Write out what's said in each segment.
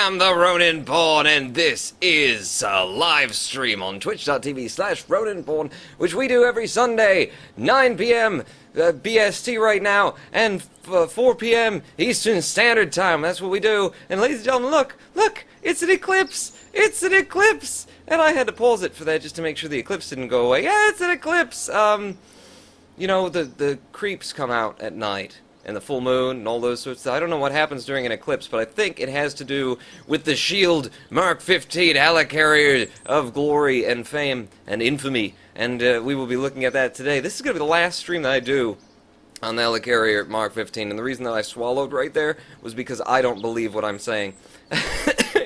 am the Ronin Pawn, and this is a live stream on twitch.tv/RoninPawn, which we do every Sunday, 9 p.m. BST right now, and 4 p.m. Eastern Standard Time. That's what we do. And ladies and gentlemen, look, it's an eclipse. It's an eclipse. And I had to pause it for that just to make sure the eclipse didn't go away. Yeah, it's an eclipse. You know, the creeps come out at night, and the full moon, and all those sorts of stuff. I don't know what happens during an eclipse, but I think it has to do with the S.H.I.E.L.D. Mark 15 Helicarrier of glory and fame and infamy, and we will be looking at that today. This is going to be the last stream that I do on the Helicarrier Mark 15, and the reason that I swallowed right there was because I don't believe what I'm saying.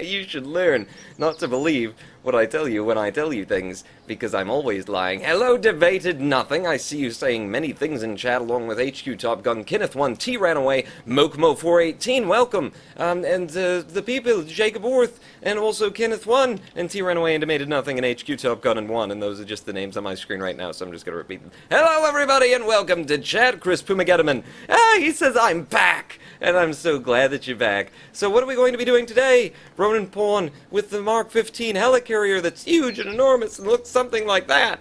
You should learn not to believe what I tell you when I tell you things, because I'm always lying. Hello, Debated Nothing. I see you saying many things in chat, along with HQ Top Gun, Kenneth1, T ran away, Mokmo418, welcome, and the people, Jacob Orth, and also Kenneth1, and T ran away, and Debated Nothing, and HQ Top Gun, and 1, and those are just the names on my screen right now, so I'm just going to repeat them. Hello, everybody, and welcome to chat. Chris Pumagettaman. He says I'm back, and I'm so glad that you're back. So what are we going to be doing today? Ronin Pawn with the Mark 15 Helicarrier that's huge and enormous and looks something like that.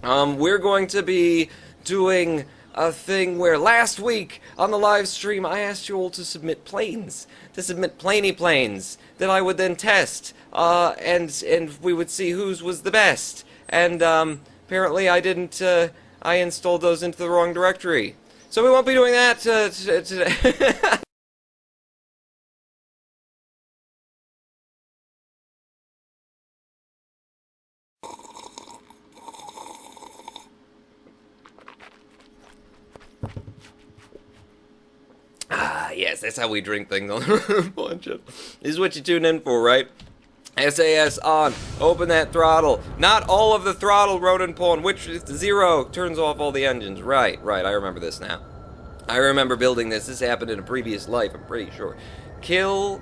We're going to be doing a thing where last week on the live stream I asked you all to submit planes, planes that I would then test, and we would see whose was the best. And apparently I didn't. I installed those into the wrong directory, so we won't be doing that today. Yes, that's how we drink things on the bunch of. This is what you tune in for, right? SAS on. Open that throttle. Not all of the throttle, Ronin Pawn. Which is 0 turns off all the engines. Right. I remember this now. I remember building this. This happened in a previous life, I'm pretty sure. Kill.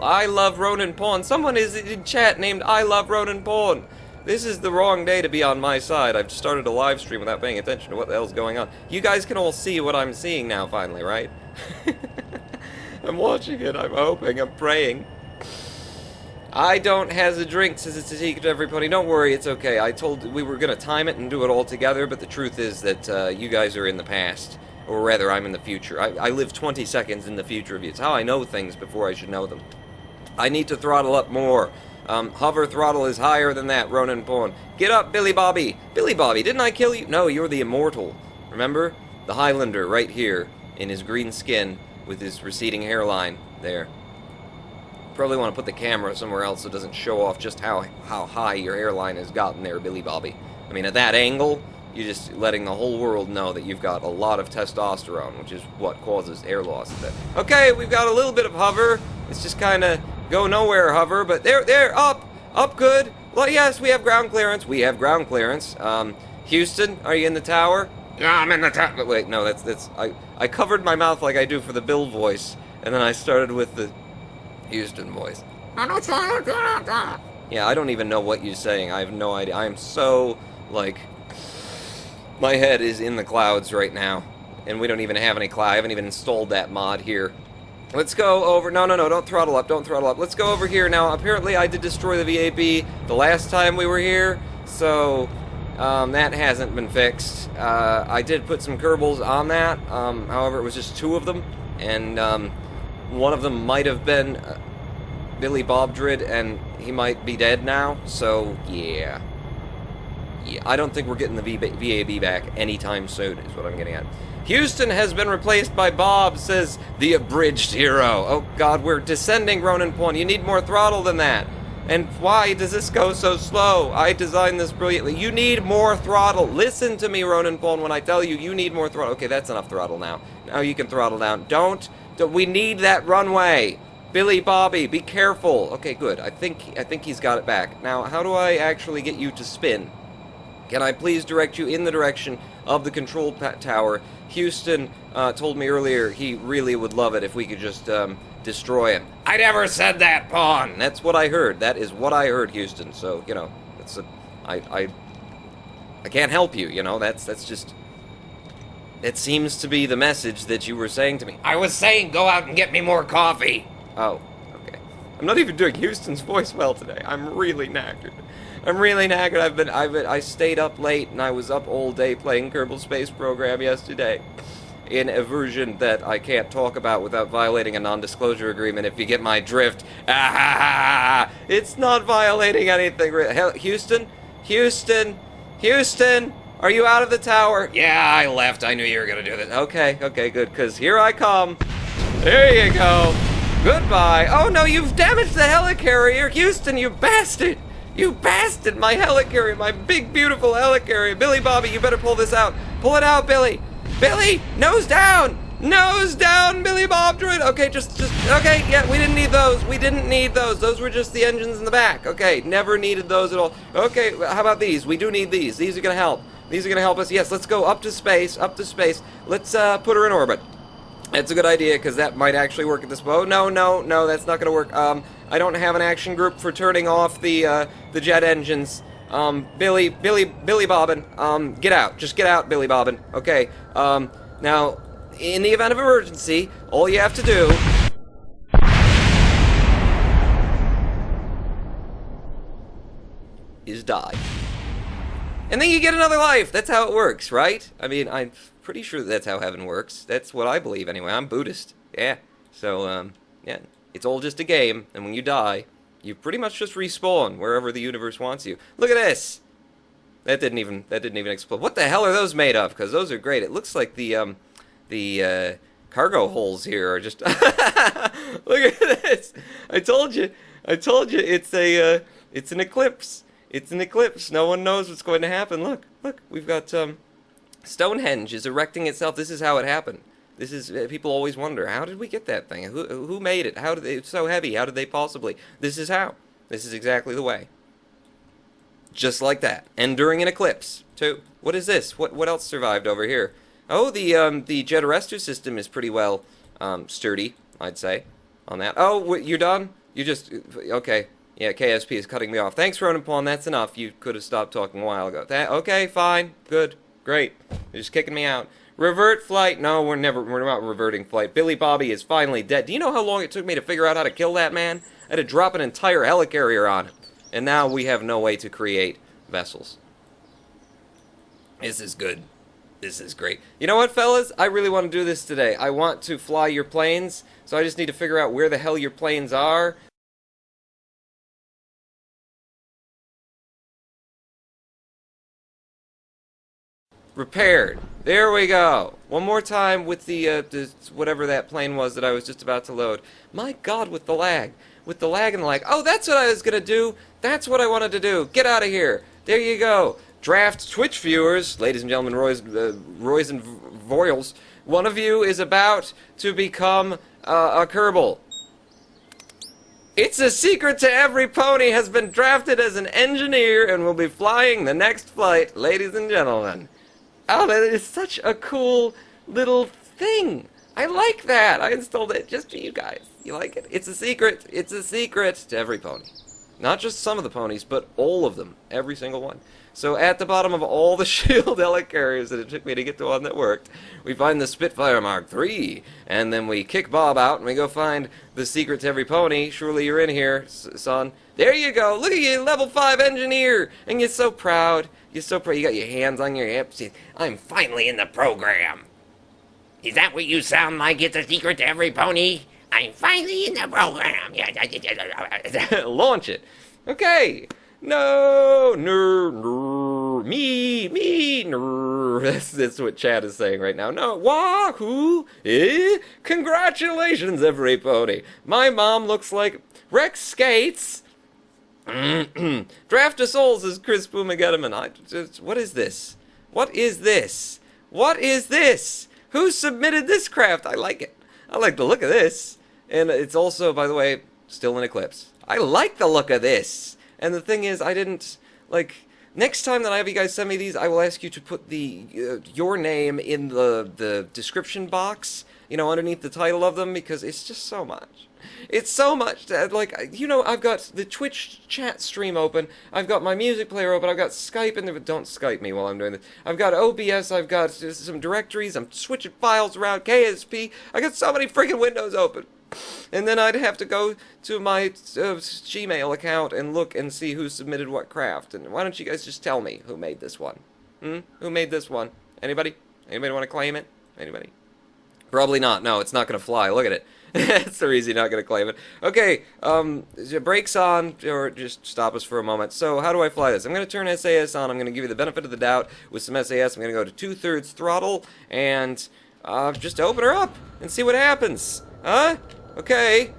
I love Ronin Pawn. Someone is in chat named I love Ronin Pawn. This is the wrong day to be on my side. I've started a live stream without paying attention to what the hell's going on. You guys can all see what I'm seeing now, finally, right? I'm watching it, I'm hoping, I'm praying. I don't has a drink, says it's a secret to everybody. Don't worry, it's okay. I told we were going to time it and do it all together, but the truth is that you guys are in the past. Or rather, I'm in the future. I live 20 seconds in the future of you. It's how I know things before I should know them. I need to throttle up more. Hover throttle is higher than that, Ronin Pawn. Get up, Billy Bobby. Billy Bobby, didn't I kill you? No, you're the immortal. Remember? The Highlander right here in his green skin with his receding hairline there. Probably want to put the camera somewhere else so it doesn't show off just how high your hairline has gotten there, Billy Bobby. I mean, at that angle, you're just letting the whole world know that you've got a lot of testosterone, which is what causes hair loss. Okay, we've got a little bit of hover. It's just kind of go nowhere hover, but there, up good. Well, yes, we have ground clearance. Houston, are you in the tower? Yeah, I'm in the tower. Wait, no, that's I covered my mouth like I do for the Bill voice, and then I started with the Houston voice. Yeah, I don't even know what you're saying. I have no idea. I am so, like, my head is in the clouds right now, and we don't even have any cloud. I haven't even installed that mod here. Let's go over. No, don't throttle up. Let's go over here. Now, apparently I did destroy the VAB the last time we were here, so that hasn't been fixed. I did put some Kerbals on that, however, it was just 2 of them, and one of them might have been Billy Bobdrid, and he might be dead now, so yeah, I don't think we're getting the VAB back anytime soon, is what I'm getting at. Houston has been replaced by Bob, says the abridged hero. Oh god, we're descending, Ronin Pawn. You need more throttle than that. And why does this go so slow? I designed this brilliantly. You need more throttle. Listen to me, Ronin Pawn, when I tell you you need more throttle. Okay, that's enough throttle now. Now you can throttle down. Don't we need that runway. Billy Bobby, be careful. Okay, good. I think he's got it back. Now, how do I actually get you to spin? Can I please direct you in the direction of the control tower? Houston told me earlier he really would love it if we could just destroy him. I never said that, Pawn! That's what I heard. That is what I heard, Houston. So, you know, I can't help you, you know. That's just... It seems to be the message that you were saying to me. I was saying go out and get me more coffee! Oh, okay. I'm not even doing Houston's voice well today. I'm really knackered. I stayed up late, and I was up all day playing Kerbal Space Program yesterday in a version that I can't talk about without violating a non-disclosure agreement, if you get my drift. Ah, it's not violating anything. Houston? Houston? Houston? Are you out of the tower? Yeah, I left. I knew you were going to do this. Okay, good, because here I come. There you go. Goodbye. Oh, no, you've damaged the helicarrier. Houston, you bastard. You bastard. My helicarrier, my big, beautiful helicarrier. Billy Bobby, you better pull this out. Pull it out, Billy. Billy, nose down. Nose down, Billy Bob Droid. Okay, okay, yeah, we didn't need those. We didn't need those. Those were just the engines in the back. Okay, never needed those at all. Okay, how about these? We do need these. These are going to help. These are going to help us. Yes, let's go up to space, Let's put her in orbit. That's a good idea, because that might actually work at this point. Oh, no, that's not going to work. I don't have an action group for turning off the jet engines. Billy Bobbin, get out. Just get out, Billy Bobbin. Okay, now, in the event of emergency, all you have to do is die. And then you get another life. That's how it works, right? I mean, I'm pretty sure that's how heaven works. That's what I believe, anyway. I'm Buddhist. Yeah. So, yeah. It's all just a game, and when you die, you pretty much just respawn wherever the universe wants you. Look at this! That didn't even explode. What the hell are those made of? Because those are great. It looks like the cargo holes here are just... Look at this! I told you, it's an eclipse. It's an eclipse. No one knows what's going to happen. Look, we've got, Stonehenge is erecting itself. This is how it happened. This is, people always wonder, how did we get that thing? Who made it? How did they, it's so heavy, how did they possibly? This is how. This is exactly the way. Just like that. And during an eclipse, too. What is this? What else survived over here? Oh, the jet arrestor system is pretty well, sturdy, I'd say, on that. Oh, you're done? You just, okay. Yeah, KSP is cutting me off. Thanks, Ronan Pawn, that's enough. You could have stopped talking a while ago. Okay, fine, good, great. You're just kicking me out. Revert flight. No, we're not reverting flight. Billy Bobby is finally dead. Do you know how long it took me to figure out how to kill that man? I had to drop an entire helicarrier on him. And now we have no way to create vessels. This is good. This is great. You know what, fellas? I really want to do this today. I want to fly your planes, so I just need to figure out where the hell your planes are. Repaired. There we go. One more time with the whatever that plane was that I was just about to load. My God, with the lag. With the lag and the lag. Oh, that's what I was going to do. That's what I wanted to do. Get out of here. There you go. Draft Twitch viewers, ladies and gentlemen, Roys and Voiles, one of you is about to become a Kerbal. It's a secret to every pony has been drafted as an engineer and will be flying the next flight, ladies and gentlemen. Oh, that is such a cool little thing. I like that. I installed it just for you guys. You like it? It's a secret. It's a secret to every pony. Not just some of the ponies, but all of them. Every single one. So at the bottom of all the S.H.I.E.L.D. helicarriers that it took me to get to one that worked, we find the Spitfire Mark III, and then we kick Bob out and we go find the secret to every pony. Surely you're in here, son. There you go. Look at you, level 5 engineer. And you're so proud. You're so proud. You got your hands on your hips. I'm finally in the program. Is that what you sound like? It's a secret to every pony? I'm finally in the program. Launch it. Okay. No, me, that's what Chad is saying right now. No, wahoo, congratulations, every pony. My mom looks like Rex Skates. Draft of Souls is Chris Boomagettaman. What is this? What is this? What is this? Who submitted this craft? I like it. I like the look of this. And it's also, by the way, still in Eclipse. I like the look of this. And the thing is, I didn't, like, next time that I have you guys send me these, I will ask you to put the, your name in the description box, you know, underneath the title of them, because it's just so much. It's so much that, like, you know, I've got the Twitch chat stream open, I've got my music player open, I've got Skype in there, but don't Skype me while I'm doing this. I've got OBS, I've got some directories, I'm switching files around, KSP, I got so many freaking windows open. And then I'd have to go to my Gmail account and look and see who submitted what craft. And why don't you guys just tell me who made this one? Who made this one? Anybody? Anybody want to claim it? Anybody? Probably not. No, it's not going to fly. Look at it. That's the reason you're not going to claim it. Okay, brakes on, or just stop us for a moment. So, how do I fly this? I'm going to turn SAS on. I'm going to give you the benefit of the doubt with some SAS. I'm going to go to 2/3 throttle, and just open her up and see what happens. Huh? Okay.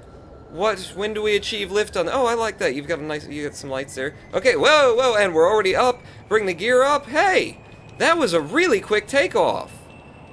When do we achieve lift on... Oh, I like that. You got some lights there. Okay, whoa, and we're already up. Bring the gear up. Hey, that was a really quick takeoff.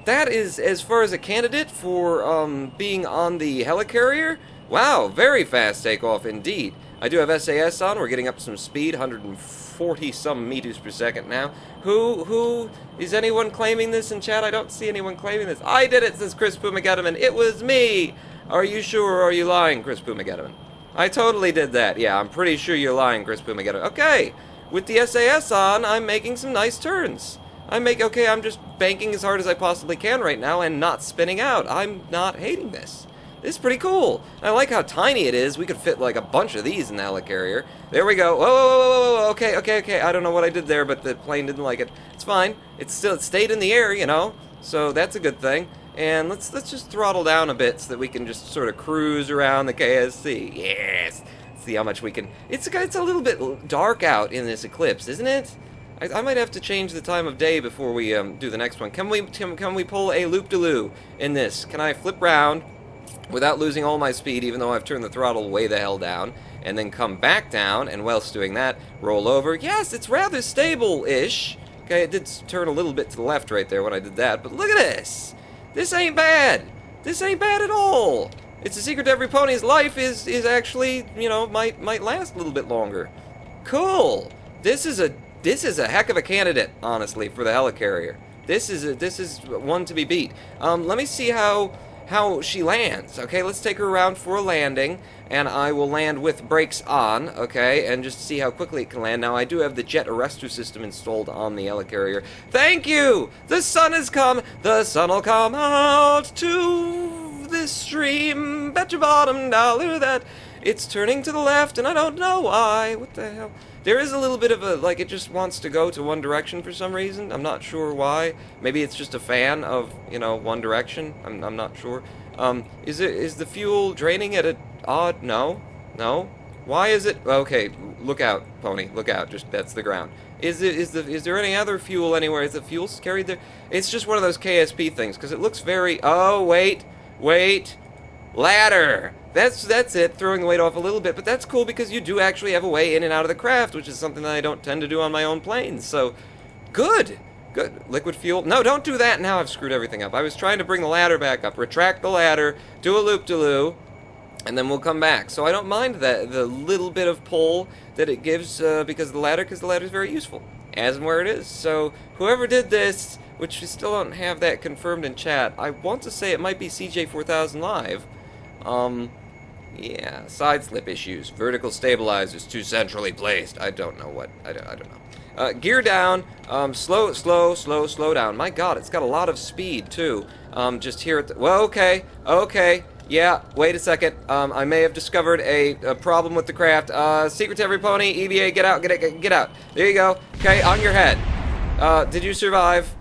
That is, as far as a candidate for being on the Helicarrier, wow, very fast takeoff indeed. I do have SAS on. We're getting up some speed, 140-some meters per second now. Who is anyone claiming this in chat? I don't see anyone claiming this. I did it, says Chris Pumageddman. It was me. Are you sure, or are you lying, Chris Pumageddman? I totally did that. Yeah, I'm pretty sure you're lying, Chris Pumageddman. Okay, with the SAS on, I'm making some nice turns. Okay, I'm just banking as hard as I possibly can right now and not spinning out. I'm not hating this. This is pretty cool. I like how tiny it is. We could fit like a bunch of these in the Helicarrier. There we go. Whoa. Okay. I don't know what I did there, but the plane didn't like it. It's fine. It stayed in the air, you know. So that's a good thing. And let's just throttle down a bit so that we can just sort of cruise around the KSC. Yes. See how much we can. It's a little bit dark out in this eclipse, isn't it? I might have to change the time of day before we do the next one. Can we pull a loop-de-loo in this? Can I flip round without losing all my speed, even though I've turned the throttle way the hell down, and then come back down, and whilst doing that, roll over? Yes, it's rather stable-ish. Okay, it did turn a little bit to the left right there when I did that, but look at this. This ain't bad. This ain't bad at all. It's a secret to every pony's life is actually, you know, might last a little bit longer. Cool. This is a heck of a candidate, honestly, for the Helicarrier. This is one to be beat. Let me see how she lands. Okay, let's take her around for a landing, and I will land with brakes on. Okay, and just see how quickly it can land. Now I do have the jet arrestor system installed on the Helicarrier. Thank you. The sun has come. The sun'll come out to this stream. Bet your bottom dollar that it's turning to the left, and I don't know why. What the hell? There is a little bit of a, like, it just wants to go to one direction for some reason. I'm not sure why. Maybe it's just a fan of, you know, one direction. I'm not sure. Is the fuel draining at an odd? No. Why is it? Okay, look out, pony. Look out. Just that's the ground. Is there any other fuel anywhere? Is the fuel carried there? It's just one of those KSP things because it looks very. Oh wait. Ladder. That's it, throwing the weight off a little bit, but that's cool because you do actually have a way in and out of the craft, which is something that I don't tend to do on my own planes, so good. Liquid fuel. No, don't do that. Now I've screwed everything up. I was trying to bring the ladder back up, retract the ladder, do a loop-de-loo, and then we'll come back. So I don't mind the little bit of pull that it gives because the ladder is very useful, as and where it is. So whoever did this, which we still don't have that confirmed in chat, I want to say it might be CJ4000 Live. Yeah, side slip issues, vertical stabilizers too centrally placed. I don't know what. I don't know. Gear down. Slow down. My God, it's got a lot of speed too. Just here at the. Well, okay. Yeah. Wait a second. I may have discovered a problem with the craft. Secret to every pony. EVA, get out. Get out. There you go. Okay, on your head. Did you survive?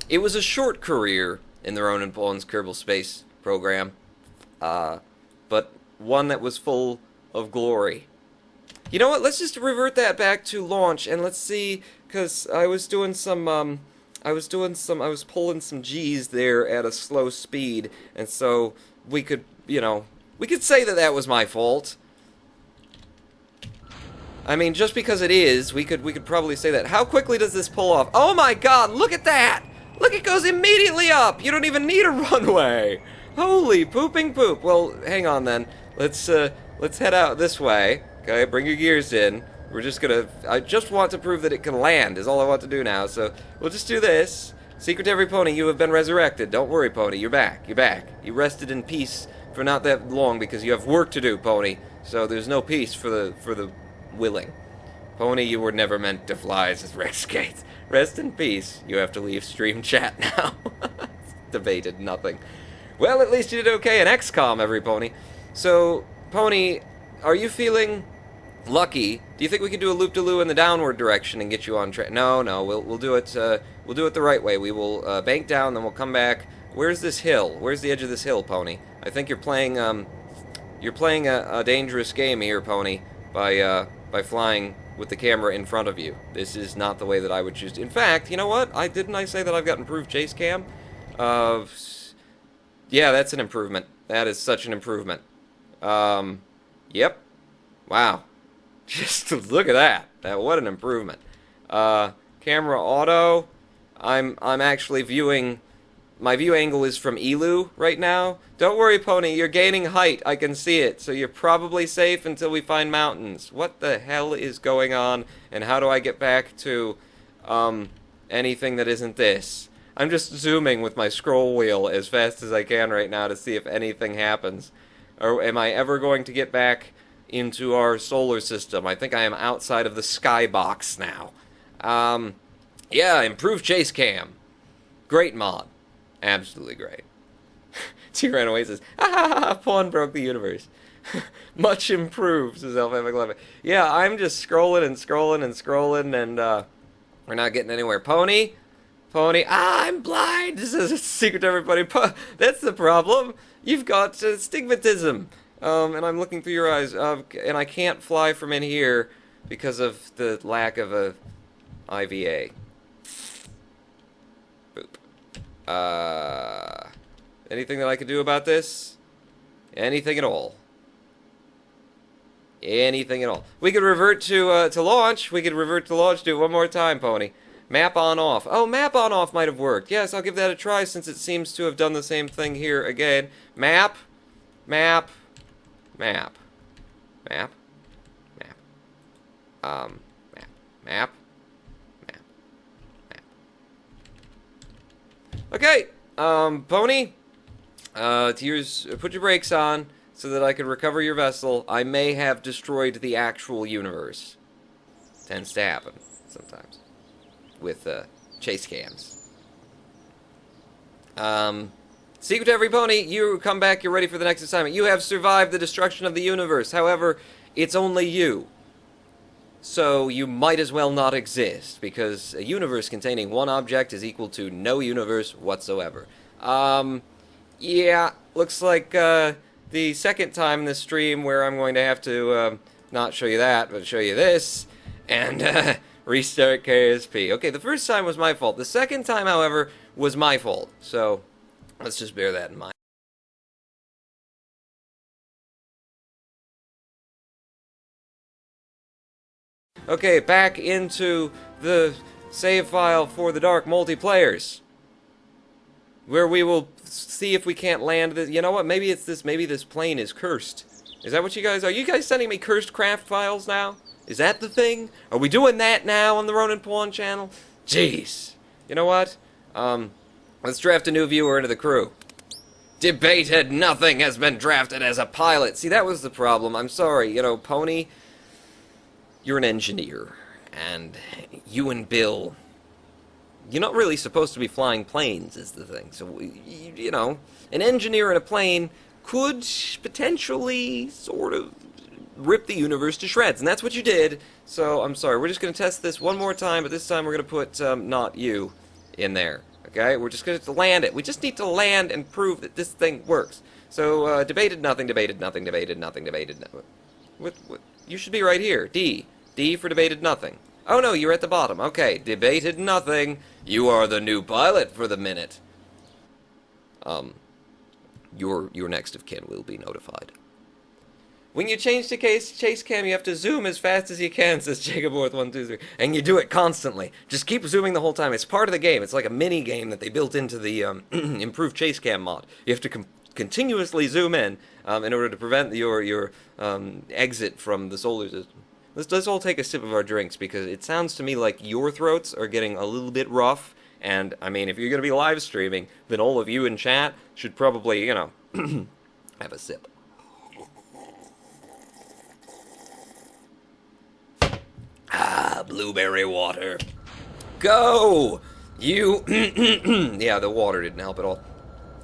It was a short career in the Ronan Paul's Kerbal Space program, but one that was full of glory. You know what? Let's just revert that back to launch, and let's see, because I was pulling some G's there at a slow speed, and so we could say that was my fault. I mean, just because it is, we could probably say that. How quickly does this pull off? Oh my God! Look at that! Look, it goes immediately up! You don't even need a runway! Holy pooping poop! Well, hang on then. Let's head out this way. Okay, bring your gears in. I just want to prove that it can land, is all I want to do now. So, we'll just do this. Secret to every pony, you have been resurrected. Don't worry, pony, you're back. You rested in peace for not that long because you have work to do, pony. So, there's no peace for the willing. Pony, you were never meant to fly, says Rex Gates. Rest in peace. You have to leave stream chat now. Debated nothing. Well, at least you did okay in XCOM, every Pony. So, Pony, are you feeling lucky? Do you think we could do a loop-de-loo in the downward direction and get you on track? No, we'll do it. We'll do it the right way. We will bank down, then we'll come back. Where's this hill? Where's the edge of this hill, Pony? I think you're playing a dangerous game here, Pony, by flying with the camera in front of you. This is not the way that I would choose to. In fact, you know what? Didn't I say that I've got improved chase cam? Yeah, that's an improvement. That is such an improvement. Yep. Wow. Just look at that. What an improvement. Camera auto. I'm actually viewing. My view angle is from Elu right now. Don't worry, Pony. You're gaining height. I can see it. So you're probably safe until we find mountains. What the hell is going on? And how do I get back to anything that isn't this? I'm just zooming with my scroll wheel as fast as I can right now to see if anything happens. Or am I ever going to get back into our solar system? I think I am outside of the skybox now. Yeah, improved chase cam. Great mod. Absolutely great. T-Ran says, ah, Pawn broke the universe. Much improved, says Alpha. Yeah, I'm just scrolling and scrolling and scrolling, and we're not getting anywhere. Pony, I'm blind. This is a secret to everybody. That's the problem. You've got stigmatism. And I'm looking through your eyes, and I can't fly from in here because of the lack of a IVA. Boop. Anything that I could do about this? Anything at all. Anything at all. We could revert to launch. We could revert to launch. Do it one more time, Pony. Map on off. Oh, map on off might have worked. Yes, I'll give that a try since it seems to have done the same thing here again. Map. Map. Map. Map. Map. Map. Map. Map. Map. Okay. Pony. Tears, put your brakes on so that I can recover your vessel. I may have destroyed the actual universe. Tends to happen sometimes with chase cams. Secret to every Pony, you come back, you're ready for the next assignment. You have survived the destruction of the universe. However, it's only you. So you might as well not exist, because a universe containing one object is equal to no universe whatsoever. Yeah, looks like the second time in this stream where I'm going to have to not show you that, but show you this, and restart KSP. Okay, the first time was my fault. The second time, however, was my fault. So let's just bear that in mind. Okay, back into the save file for the Dark multiplayers, where we will see if we can't land this. You know what? Maybe it's this. Maybe this plane is cursed. Is that what you guys are? You guys sending me cursed craft files now? Is that the thing? Are we doing that now on the Ronin Pawn channel? Jeez. You know what? Let's draft a new viewer into the crew. Debated nothing has been drafted as a pilot. See, that was the problem. I'm sorry. You know, Pony, you're an engineer, and you and Bill, you're not really supposed to be flying planes, is the thing. So, you know, an engineer in a plane could potentially sort of rip the universe to shreds, and that's what you did. So, I'm sorry. We're just going to test this one more time, but this time we're going to put not you in there. Okay? We're just going to land it. We just need to land and prove that this thing works. So, debated nothing, debated nothing, debated nothing, debated nothing. What? You should be right here. D. D for debated nothing. Oh no, you're at the bottom. Okay, debated nothing. You are the new pilot for the minute. Your next of kin will be notified. When you change to chase cam, you have to zoom as fast as you can, says Jacob123. And you do it constantly. Just keep zooming the whole time. It's part of the game. It's like a mini game that they built into the improved chase cam mod. You have to continuously zoom in order to prevent your exit from the solar system. Let's all take a sip of our drinks, because it sounds to me like your throats are getting a little bit rough. And, I mean, if you're going to be live streaming, then all of you in chat should probably, you know, have a sip. Ah. Blueberry water. Go! You... yeah, the water didn't help at all.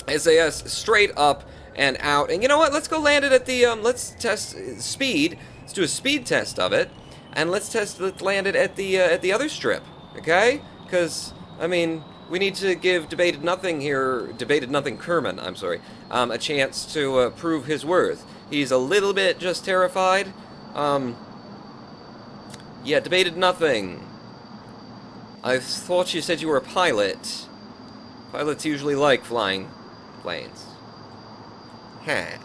SAS straight up and out. And you know what? Let's go land it at the, let's test speed. Let's do a speed test of it. And let's land it at the other strip. Okay? Because, I mean, we need to give Debated Nothing Kerman, I'm sorry, a chance to prove his worth. He's a little bit just terrified. Yeah, Debated Nothing. I thought you said you were a pilot. Pilots usually like flying planes. Huh.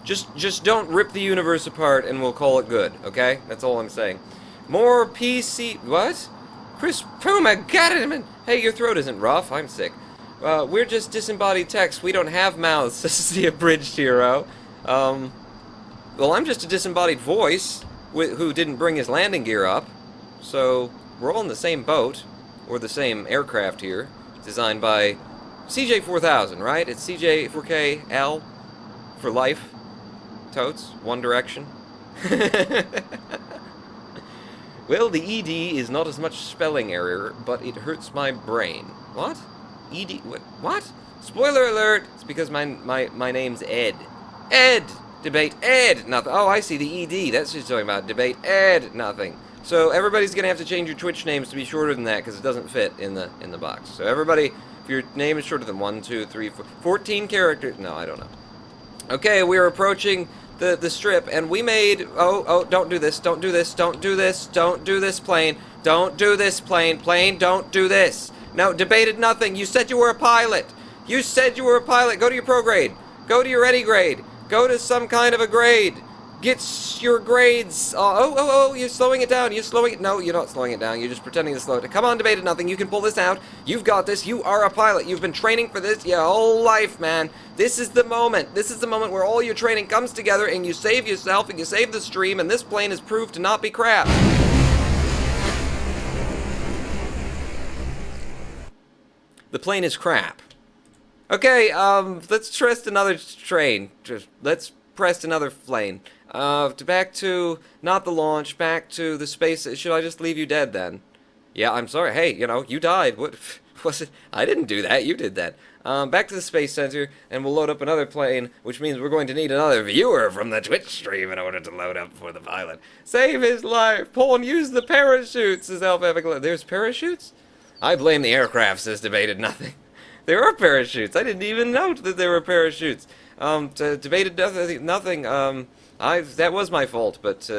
Just don't rip the universe apart and we'll call it good, okay? That's all I'm saying. More PC... What? Chris Puma, got it! Hey, your throat isn't rough. I'm sick. We're just disembodied text. We don't have mouths. This is the abridged hero. Well, I'm just a disembodied voice who didn't bring his landing gear up. So, we're all in the same boat. Or the same aircraft here. Designed by CJ4000, right? It's CJ4KL for life. Totes. One Direction. Well, the ED is not as much spelling error, but it hurts my brain. What? ED? What? Spoiler alert! It's because my name's Ed. Ed! Debate Ed! Nothing. Oh, I see, the ED. That's what you're talking about. Debate Ed! Nothing. So everybody's gonna have to change your Twitch names to be shorter than that, because it doesn't fit in the box. So everybody, if your name is shorter than 1, 2, 3, 4, 14 characters... No, I don't know. Okay, we're approaching the strip, and we made... Oh, don't do this, don't do this, don't do this, don't do this, plane. Don't do this, plane. Plane, don't do this. No, Debated Nothing. You said you were a pilot. You said you were a pilot. Go to your pro grade. Go to your ready grade. Go to some kind of a grade. Get your grades. Oh, you're slowing it down. You're slowing it. No, you're not slowing it down. You're just pretending to slow it down. Come on, Debated Nothing. You can pull this out. You've got this. You are a pilot. You've been training for this your whole life, man. This is the moment. This is the moment where all your training comes together and you save yourself and you save the stream, and this plane is proved to not be crap. The plane is crap. Okay, let's test another train. Let's press another plane. Back to, not the launch, back to the space. Should I just leave you dead then? Yeah, I'm sorry. Hey, you know, you died. What was it? I didn't do that. You did that. Back to the Space Center, and we'll load up another plane, which means we're going to need another viewer from the Twitch stream in order to load up for the pilot. Save his life. Pull and use the parachutes, says Alpha Epic. There's parachutes? I blame the aircraft, says Debated Nothing. There are parachutes. I didn't even note that there were parachutes. Debated Nothing. That was my fault, but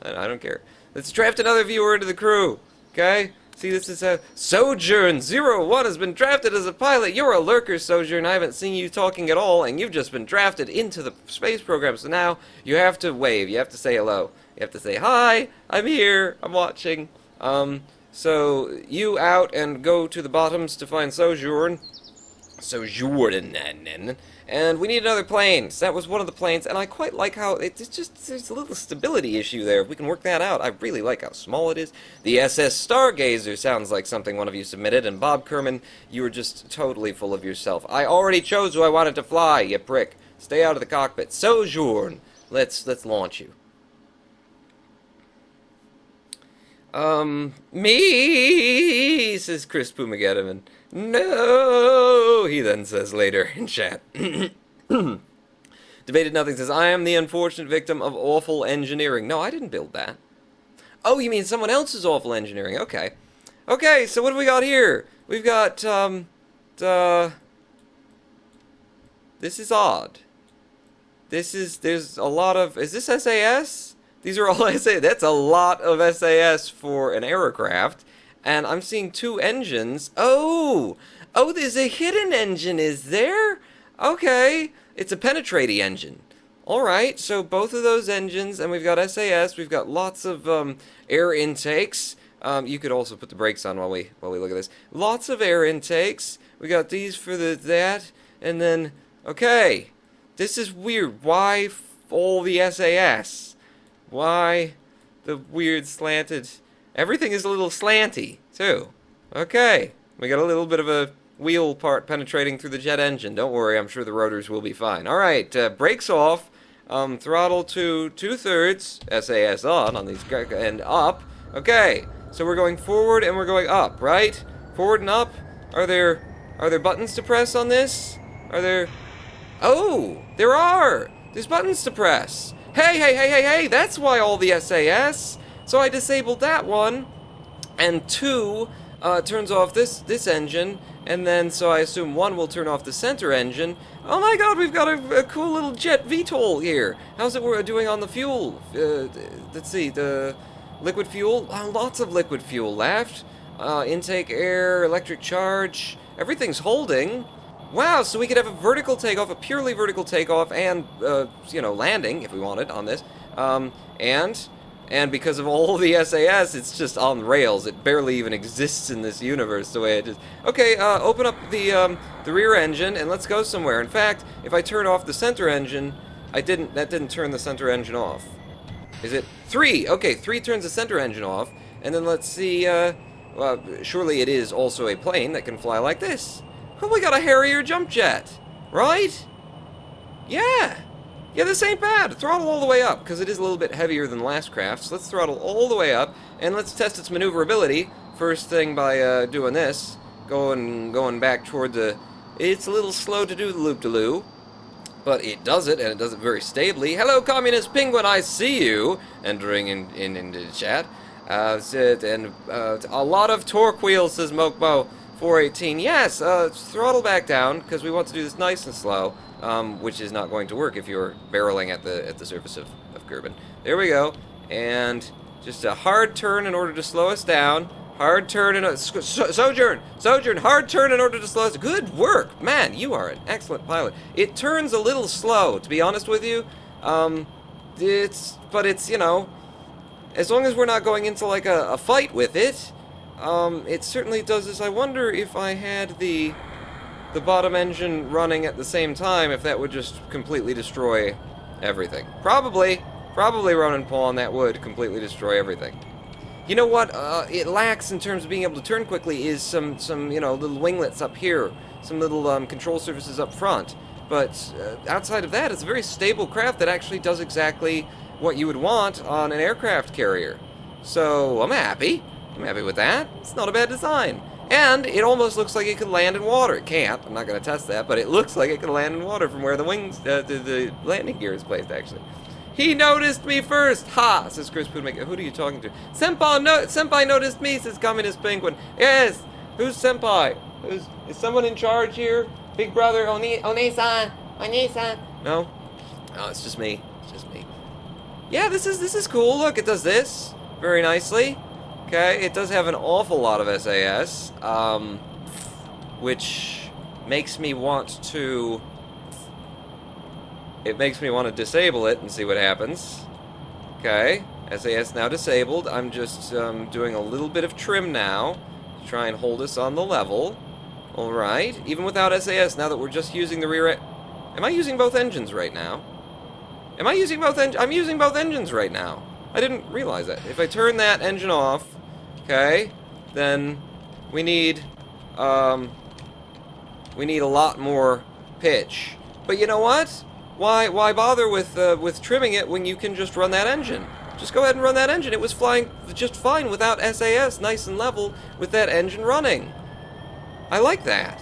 I don't care. Let's draft another viewer into the crew. Okay? See, this is Sojourn 01 has been drafted as a pilot. You're a lurker, Sojourn. I haven't seen you talking at all, and you've just been drafted into the space program. So now you have to wave. You have to say hello. You have to say, hi, I'm here, I'm watching. So you out and go to the bottoms to find Sojourn. And we need another plane. So that was one of the planes, and I quite like how it's just, there's a little stability issue there. If we can work that out, I really like how small it is. The S.S. Stargazer sounds like something one of you submitted, and Bob Kerman, you were just totally full of yourself. I already chose who I wanted to fly, you prick. Stay out of the cockpit. Sojourn, let's launch you. Me, says Chris Pumageddon. No, he then says later in chat. Debated Nothing says, I am the unfortunate victim of awful engineering. No, I didn't build that. Oh, you mean someone else's awful engineering. Okay. Okay, so what do we got here? We've got, this is odd. There's a lot of, is this SAS? These are all SAS. That's a lot of SAS for an aircraft. And I'm seeing 2 engines. Oh, there's a hidden engine, is there? Okay, it's a penetrating engine. Alright, so both of those engines, and we've got SAS, we've got lots of air intakes. You could also put the brakes on while we look at this. Lots of air intakes. We got these for that, and then, okay, this is weird. Why all the SAS? Why the weird slanted... Everything is a little slanty, too. Okay. We got a little bit of a wheel part penetrating through the jet engine. Don't worry, I'm sure the rotors will be fine. Alright, brakes off. Throttle to 2/3. SAS on these, and up. Okay, so we're going forward and we're going up, right? Forward and up. Are there buttons to press on this? Are there... Oh, there are! There's buttons to press. Hey, that's why all the SAS. So I disabled that one. And 2 turns off this engine. And then, so I assume 1 will turn off the center engine. Oh my god, we've got a cool little jet VTOL here. How's it doing on the fuel? Let's see, the liquid fuel. Lots of liquid fuel left. Intake air, electric charge. Everything's holding. Wow, so we could have a vertical takeoff, a purely vertical takeoff, and, landing, if we wanted, on this. And because of all the SAS, it's just on rails. It barely even exists in this universe the way it is. Okay, open up the rear engine, and let's go somewhere. In fact, if I turn off the center engine, that didn't turn the center engine off. Is it 3? Okay, 3 turns the center engine off. And then let's see, surely it is also a plane that can fly like this. Oh, we got a Harrier jump jet, right? Yeah, this ain't bad. Throttle all the way up, because it is a little bit heavier than the last craft. So let's throttle all the way up, and let's test its maneuverability. First thing by doing this, going back toward the... It's a little slow to do the loop-de-loo, but it does it, and it does it very stably. Hello, Communist Penguin, I see you, entering into the chat. A lot of torque wheels, says Mokbo. 418. Yes, throttle back down, because we want to do this nice and slow, which is not going to work if you're barreling at the surface of Kerbin. There we go, and just a hard turn in order to slow us down. Hard turn in Sojourn, hard turn in order to slow us. Good work, man. You are an excellent pilot. It turns a little slow, to be honest with you. But it's as long as we're not going into like a fight with it. It certainly does this. I wonder if I had the bottom engine running at the same time, if that would just completely destroy everything. Probably, Ronan Paul, that would completely destroy everything. You know what it lacks in terms of being able to turn quickly is some little winglets up here, some little control surfaces up front. But outside of that, it's a very stable craft that actually does exactly what you would want on an aircraft carrier. So I'm happy. I'm happy with that. It's not a bad design. And it almost looks like it could land in water. It can't. I'm not going to test that, but it looks like it could land in water from where the wings, the landing gear is placed, actually. He noticed me first! Ha! Says Chris Poodmaker. Who are you talking to? Senpai noticed me, says Communist Penguin. Yes! Who's Senpai? Is someone in charge here? Big brother, Oni-san? No? No, it's just me. It's just me. Yeah, this is cool. Look, it does this very nicely. Okay, it does have an awful lot of SAS, which makes me want to... It makes me want to disable it and see what happens. Okay, SAS now disabled. I'm just doing a little bit of trim now to try and hold us on the level. Alright, even without SAS, now that we're just using the rear... Am I using both engines right now? I'm using both engines right now. I didn't realize that. If I turn that engine off, okay, then we need a lot more pitch. But you know what? Why bother with trimming it when you can just run that engine? Just go ahead and run that engine. It was flying just fine without SAS, nice and level with that engine running. I like that.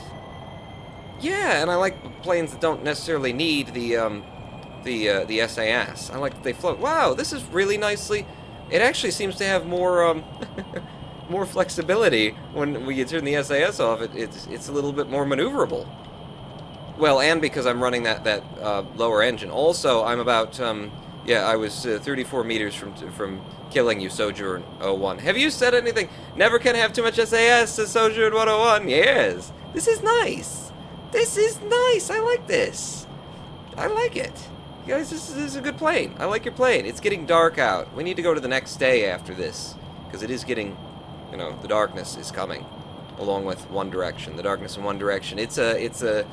Yeah, and I like planes that don't necessarily need the SAS. I like that they float. Wow, this is really nicely... It actually seems to have more more flexibility when you turn the SAS off. It's a little bit more maneuverable. Well, and because I'm running that lower engine. Also, I'm about I was 34 meters from killing you, Sojourn 01. Have you said anything? Never can have too much SAS, says Sojourn 101. Yes, this is nice. This is nice. I like this. I like it. You guys, this is a good plane. I like your plane. It's getting dark out. We need to go to the next day after this, because it is getting, the darkness is coming, along with One Direction. The darkness in One Direction. It's a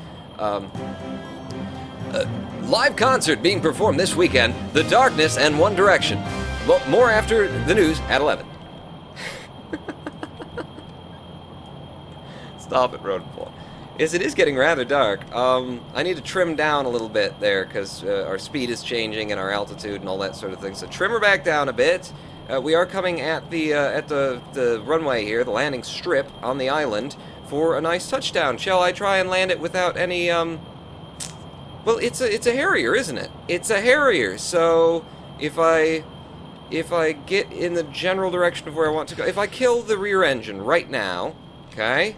live concert being performed this weekend. The Darkness and One Direction. Well, more after the news at 11. Stop it, Road Paul. Yes, it is getting rather dark. I need to trim down a little bit there because our speed is changing and our altitude and all that sort of thing. So trim her back down a bit. We are coming at the runway here, the landing strip on the island, for a nice touchdown. Shall I try and land it without any, Well, it's a Harrier, isn't it? It's a Harrier, so if I get in the general direction of where I want to go, if I kill the rear engine right now, okay,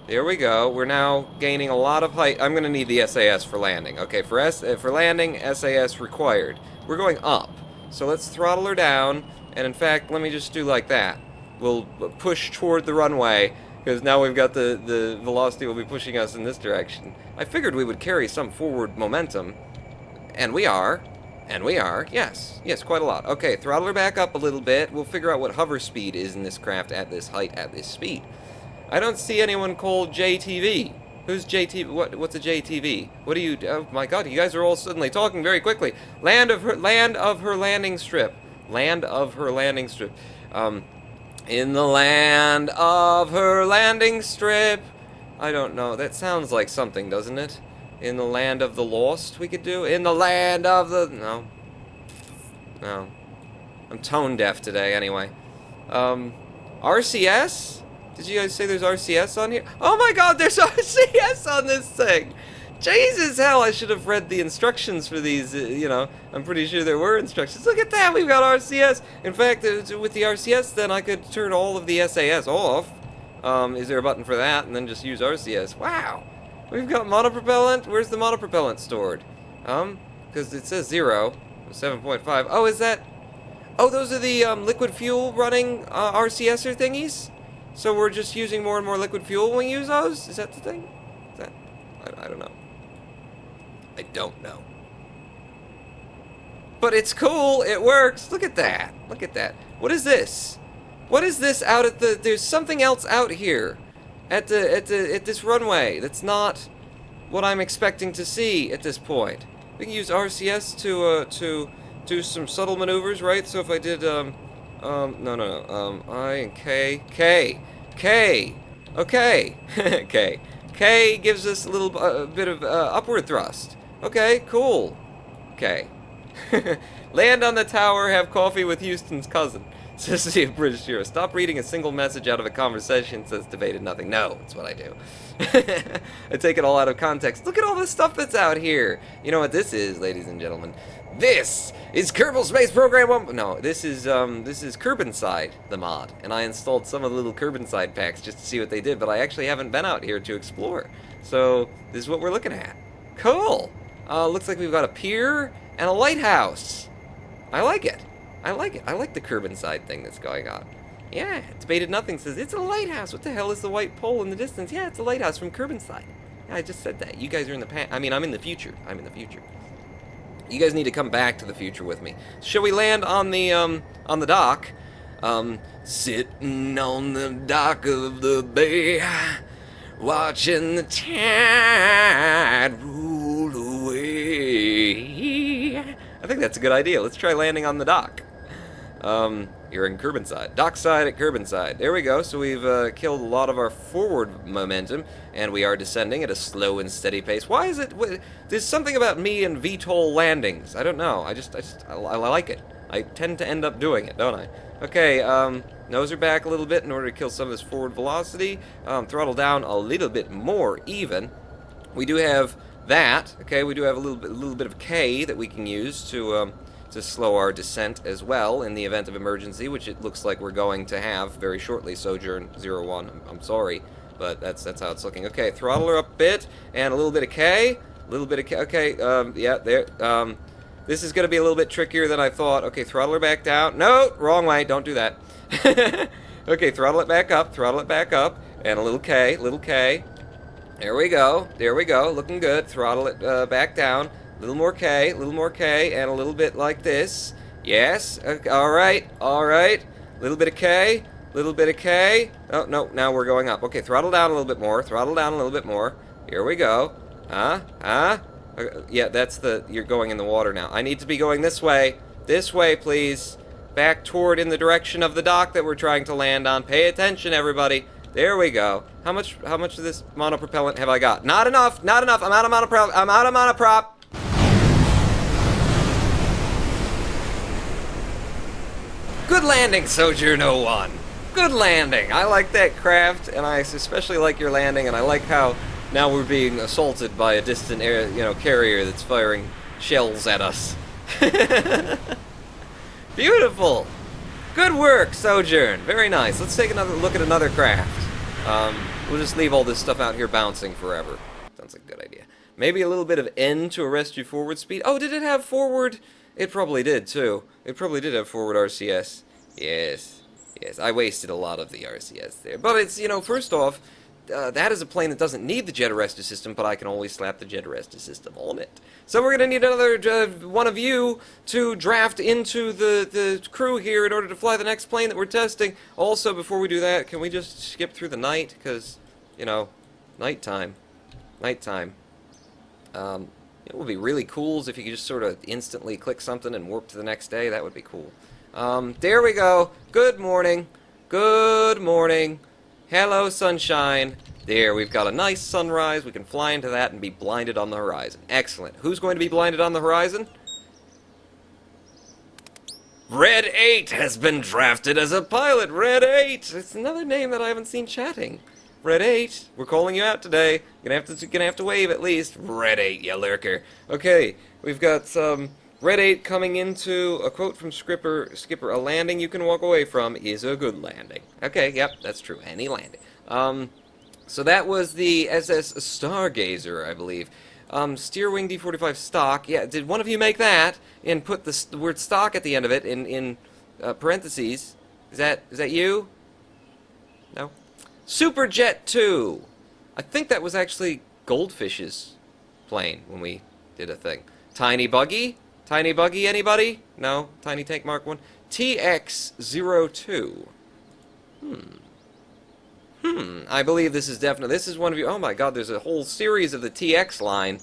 there we go. We're now gaining a lot of height. I'm going to need the SAS for landing. Okay, for landing, SAS required. We're going up, so let's throttle her down. And in fact, let me just do like that. We'll push toward the runway, because now we've got the velocity will be pushing us in this direction. I figured we would carry some forward momentum, and we are. And we are, yes, quite a lot. Okay, throttle her back up a little bit. We'll figure out what hover speed is in this craft at this height, at this speed. I don't see anyone called JTV. Who's JTV? What's a JTV? What do you? Oh my God! You guys are all suddenly talking very quickly. Land of her landing strip. Land of her landing strip. In the land of her landing strip. I don't know. That sounds like something, doesn't it? In the land of the lost, we could do? In the land of the... No. No. I'm tone deaf today, anyway. RCS? Did you guys say there's RCS on here? Oh my God, there's RCS on this thing! Jesus, hell, I should have read the instructions for these, you know. I'm pretty sure there were instructions. Look at that, we've got RCS! In fact, with the RCS, then I could turn all of the SAS off. Is there a button for that? And then just use RCS. Wow! We've got monopropellant. Where's the monopropellant stored? Because it says 0, 7.5. Oh, is that... Oh, those are the liquid fuel running RCSer thingies? So we're just using more and more liquid fuel when we use those? Is that the thing? Is that... I don't know. I don't know. But it's cool. It works. Look at that. Look at that. What is this? What is this out at the... There's something else out here. At this runway, that's not what I'm expecting to see at this point. We can use RCS to do some subtle maneuvers, right? So if I did I and K, okay, K gives us a little bit of upward thrust. Okay, cool. Okay, land on the tower, have coffee with Houston's cousin. Says the British hero. Stop reading a single message out of a conversation, says debated nothing. No, that's what I do. I take it all out of context. Look at all the stuff that's out here. You know what this is, ladies and gentlemen? This is Kerbal Space Program 1. No, this is Kerbal, the mod. And I installed some of the little Kerbal packs just to see what they did, but I actually haven't been out here to explore. So, this is what we're looking at. Cool. Looks like we've got a pier and a lighthouse. I like it. I like it. I like the Kerbal thing that's going on. Yeah, Debated Nothing says, it's a lighthouse. What the hell is the white pole in the distance? Yeah, it's a lighthouse from Kerbal. Yeah, I just said that. You guys are in the past. I mean, I'm in the future. I'm in the future. You guys need to come back to the future with me. Shall we land on the dock? Sitting on the dock of the bay, watching the tide roll away. I think that's a good idea. Let's try landing on the dock. You're in Kerbal. Dockside at Kerbal. There we go. So we've killed a lot of our forward momentum, and we are descending at a slow and steady pace. Why is it... There's something about me and VTOL landings. I don't know. I like it. I tend to end up doing it, don't I? Okay, nose her back a little bit in order to kill some of this forward velocity. Throttle down a little bit more even. We do have that. Okay, we do have a little bit of K that we can use to slow our descent as well in the event of emergency, which it looks like we're going to have very shortly. Sojourn 01. I'm sorry, but that's how it's looking. Okay, throttle her up a bit, and a little bit of K. A little bit of K. Okay, yeah, there. This is going to be a little bit trickier than I thought. Okay, throttle her back down. No, wrong way. Don't do that. Okay, throttle it back up, and a little K, There we go, looking good. Throttle it back down. A little more K, and a little bit like this. Yes, okay, all right. Little bit of K. Oh, no, now we're going up. Okay, throttle down a little bit more. Here we go. Yeah, you're going in the water now. I need to be going this way. This way, please. Back toward in the direction of the dock that we're trying to land on. Pay attention, everybody. There we go. How much of this monopropellant have I got? Not enough. I'm out of monoprop. Good Good landing, Sojourn 01. Good landing. I like that craft, and I especially like your landing, and I like how now we're being assaulted by a distant air, carrier that's firing shells at us. Beautiful. Good work, Sojourn. Very nice. Let's take another look at another craft. We'll just leave all this stuff out here bouncing forever. Sounds like a good idea. Maybe a little bit of N to arrest your forward speed. Oh, did it have forward? It probably did, too. It probably did have forward RCS. Yes. Yes, I wasted a lot of the RCS there. But it's, first off, that is a plane that doesn't need the jet arrestor system, but I can always slap the jet arrestor system on it. So we're going to need another one of you to draft into the crew here in order to fly the next plane that we're testing. Also, before we do that, can we just skip through the night? Because, nighttime. Nighttime. It would be really cool if you could just sort of instantly click something and warp to the next day. That would be cool. There we go. Good morning. Good morning. Hello, sunshine. There, we've got a nice sunrise. We can fly into that and be blinded on the horizon. Excellent. Who's going to be blinded on the horizon? Red 8 has been drafted as a pilot. Red 8. It's another name that I haven't seen chatting. Red 8, we're calling you out today. You're gonna have to wave at least. Red 8, you lurker. Okay, we've got Red 8 coming into a quote from Skipper, a landing you can walk away from is a good landing. Okay, yep, that's true. Any landing. So that was the S.S. Stargazer, I believe. Steer wing D45 stock. Yeah, did one of you make that and put the word stock at the end of it in parentheses? Is that you? No? Superjet 2. I think that was actually Goldfish's plane when we did a thing. Tiny Buggy? Tiny Buggy, anybody? No? Tiny Tank Mark 1? TX02. I believe this is definitely... This is one of you... Oh my god, there's a whole series of the TX line.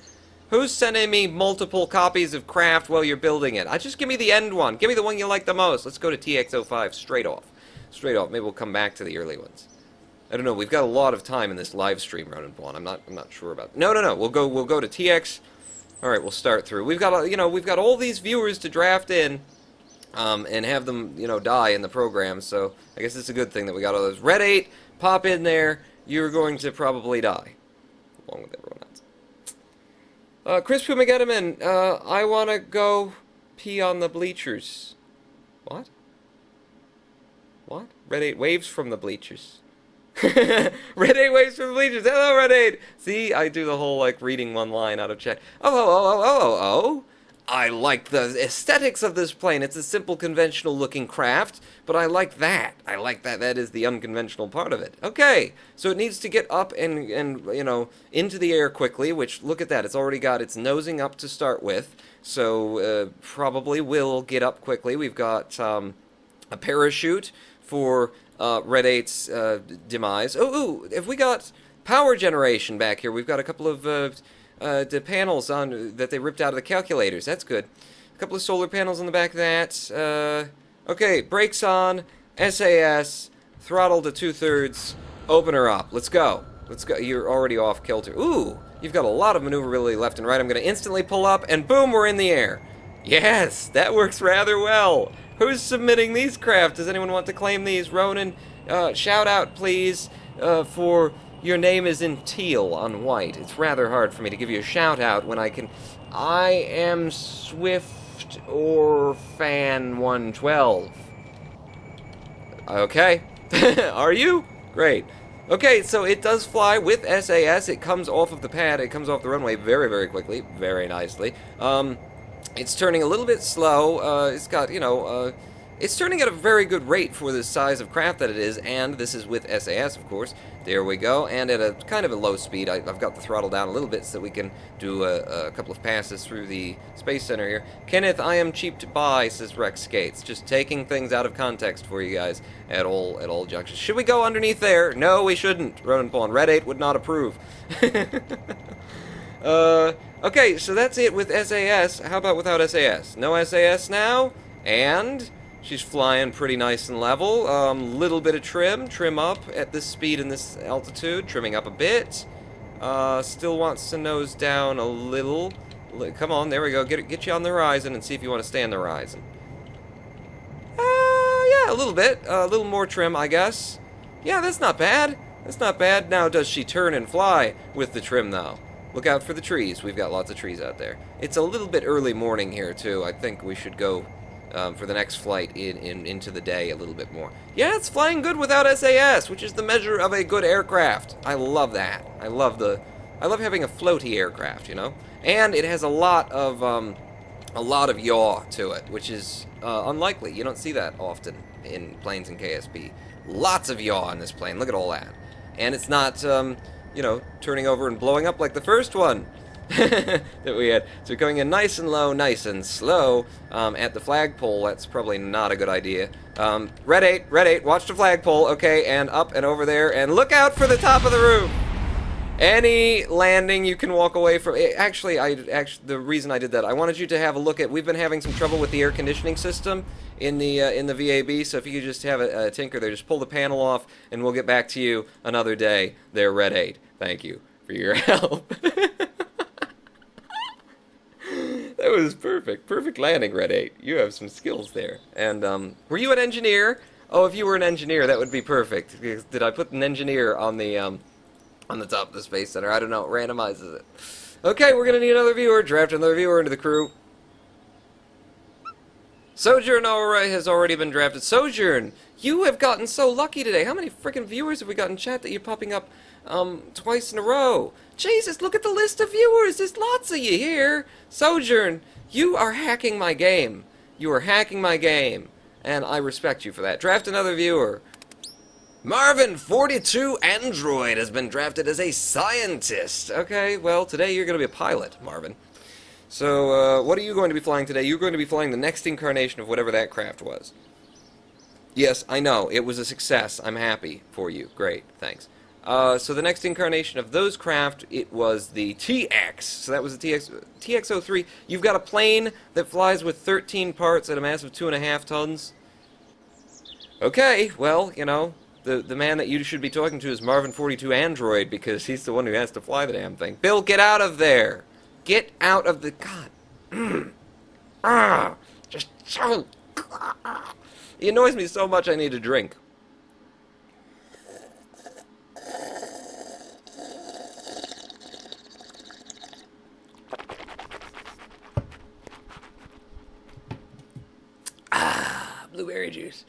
Who's sending me multiple copies of craft while you're building it? Just give me the end one. Give me the one you like the most. Let's go to TX05 straight off. Straight off. Maybe we'll come back to the early ones. I don't know. We've got a lot of time in this live stream, Ronan Vaughn. I'm not sure about... No. We'll go to TX... All right, we'll start through. We've got we've got all these viewers to draft in, and have them die in the program. So I guess it's a good thing that we got all those. Red 8, pop in there. You're going to probably die, along with everyone else. Chris Pumagettaman, I want to go pee on the bleachers. What? What? Red 8 waves from the bleachers. Red 8 waves from the bleachers. Hello, Red 8. See, I do the whole, reading one line out of chat. Oh. I like the aesthetics of this plane. It's a simple, conventional-looking craft, but I like that. I like that. That is the unconventional part of it. Okay, so it needs to get up and into the air quickly, which, look at that. It's already got its nosing up to start with, so probably will get up quickly. We've got a parachute for... Red 8's demise. Oh, have we got power generation back here? We've got a couple of the panels on that they ripped out of the calculators. That's good. A couple of solar panels on the back of that. Okay, brakes on. SAS. Throttle to 2/3. Open her up. Let's go. Let's go. You're already off kilter. Ooh, you've got a lot of maneuverability left and right. I'm going to instantly pull up, and boom, we're in the air. Yes, that works rather well. Who's submitting these craft? Does anyone want to claim these? Ronan, shout out, please, for your name is in teal on white. It's rather hard for me to give you a shout out when I can... I am Swift or Fan 112. Okay. Are you? Great. Okay, so it does fly with SAS. It comes off of the pad. It comes off the runway very, very quickly. Very nicely. It's turning a little bit slow. It's got, it's turning at a very good rate for the size of craft that it is, and this is with SAS, of course. There we go, and at a kind of a low speed. I've got the throttle down a little bit so we can do a couple of passes through the Space Center here. Kenneth, I am cheap to buy, says Rex Skates. Just taking things out of context for you guys at all junctions. Should we go underneath there? No, we shouldn't. Ronan Pawn. Red 8 would not approve. Okay, so that's it with SAS. How about without SAS? No SAS now, and she's flying pretty nice and level. Little bit of trim up at this speed and this altitude, trimming up a bit. Still wants to nose down a little. Come on, there we go. Get you on the horizon and see if you want to stay on the horizon. Yeah, a little bit. A little more trim, I guess. Yeah, that's not bad. That's not bad. Now, does she turn and fly with the trim, though? Look out for the trees. We've got lots of trees out there. It's a little bit early morning here, too. I think we should go for the next flight into the day a little bit more. Yeah, it's flying good without SAS, which is the measure of a good aircraft. I love that. I love having a floaty aircraft, you know? And it has a lot of yaw to it, which is unlikely. You don't see that often in planes in KSP. Lots of yaw on this plane. Look at all that. And it's not, you know, turning over and blowing up like the first one that we had. So we're going in nice and low, nice and slow at the flagpole. That's probably not a good idea. Red 8, watch the flagpole. Okay, and up and over there. And look out for the top of the roof. Any landing you can walk away from. Actually, the reason I did that, I wanted you to have a look at. We've been having some trouble with the air conditioning system in the VAB. So if you could just have a tinker there, just pull the panel off, and we'll get back to you another day. There, Red 8. Thank you for your help. That was perfect. Perfect landing, Red 8. You have some skills there. And were you an engineer? Oh, if you were an engineer, that would be perfect. Did I put an engineer on the top of the Space Center? I don't know. It randomizes it. Okay, we're going to need another viewer. Draft another viewer into the crew. Sojourn has already been drafted. Sojourn, you have gotten so lucky today. How many freaking viewers have we got in chat that you're popping up twice in a row? Jesus, look at the list of viewers. There's lots of you here. Sojourn, you are hacking my game. You are hacking my game. And I respect you for that. Draft another viewer. Marvin 42 Android has been drafted as a scientist. Okay, well, today you're going to be a pilot, Marvin. So, what are you going to be flying today? You're going to be flying the next incarnation of whatever that craft was. Yes, I know. It was a success. I'm happy for you. Great. Thanks. So the next incarnation of those craft, it was the TX. So that was the TX-03. You've got a plane that flies with 13 parts at a mass of 2.5 tons. Okay, well, you know, the man that you should be talking to is Marvin 42 Android, because he's the one who has to fly the damn thing. Bill, get out of there! Get out of the... God. Just so... It annoys me so much I need a drink. Blueberry juice.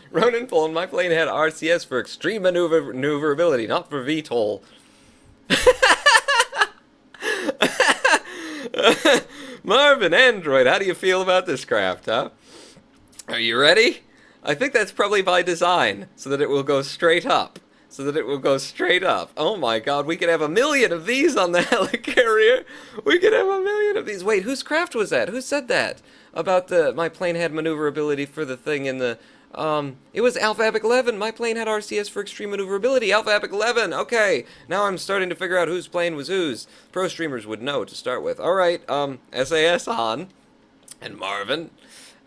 Ronan Fulton, my plane had RCS for extreme maneuverability, not for VTOL. Marvin Android, how do you feel about this craft, huh? Are you ready? I think that's probably by design, so that it will go straight up. Oh my god, we could have 1 million of these on the Helicarrier. We could have 1 million of these. Wait, whose craft was that? Who said that? About my plane had maneuverability for the thing in the... it was Alpha Epic 11. My plane had RCS for extreme maneuverability. Alpha Epic 11. Okay, now I'm starting to figure out whose plane was whose. Pro streamers would know to start with. Alright, SAS on. And Marvin.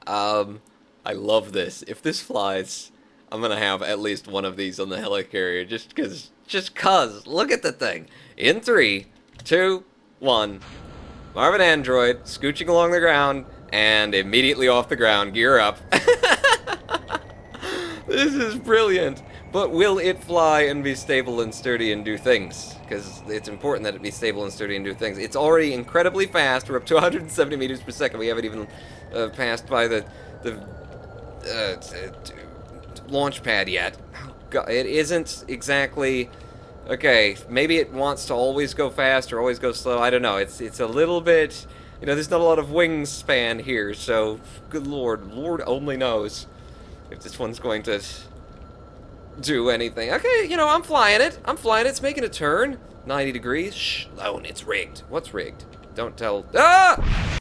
I love this. If this flies, I'm gonna have at least one of these on the Helicarrier. Just cause. Look at the thing. In 3, 2, 1. Marvin Android, scooching along the ground, and immediately off the ground. Gear up. This is brilliant. But will it fly and be stable and sturdy and do things? Because it's important that it be stable and sturdy and do things. It's already incredibly fast. We're up to 170 meters per second. We haven't even passed by the launch pad yet. Oh, God, it isn't exactly... Okay, maybe it wants to always go fast or always go slow. I don't know. It's a little bit... You know, there's not a lot of wingspan here, so... Good Lord. Lord only knows if this one's going to do anything. Okay, you know, I'm flying it. It's making a turn. 90 degrees. Shh, Lone, it's rigged. What's rigged? Don't tell... Ah!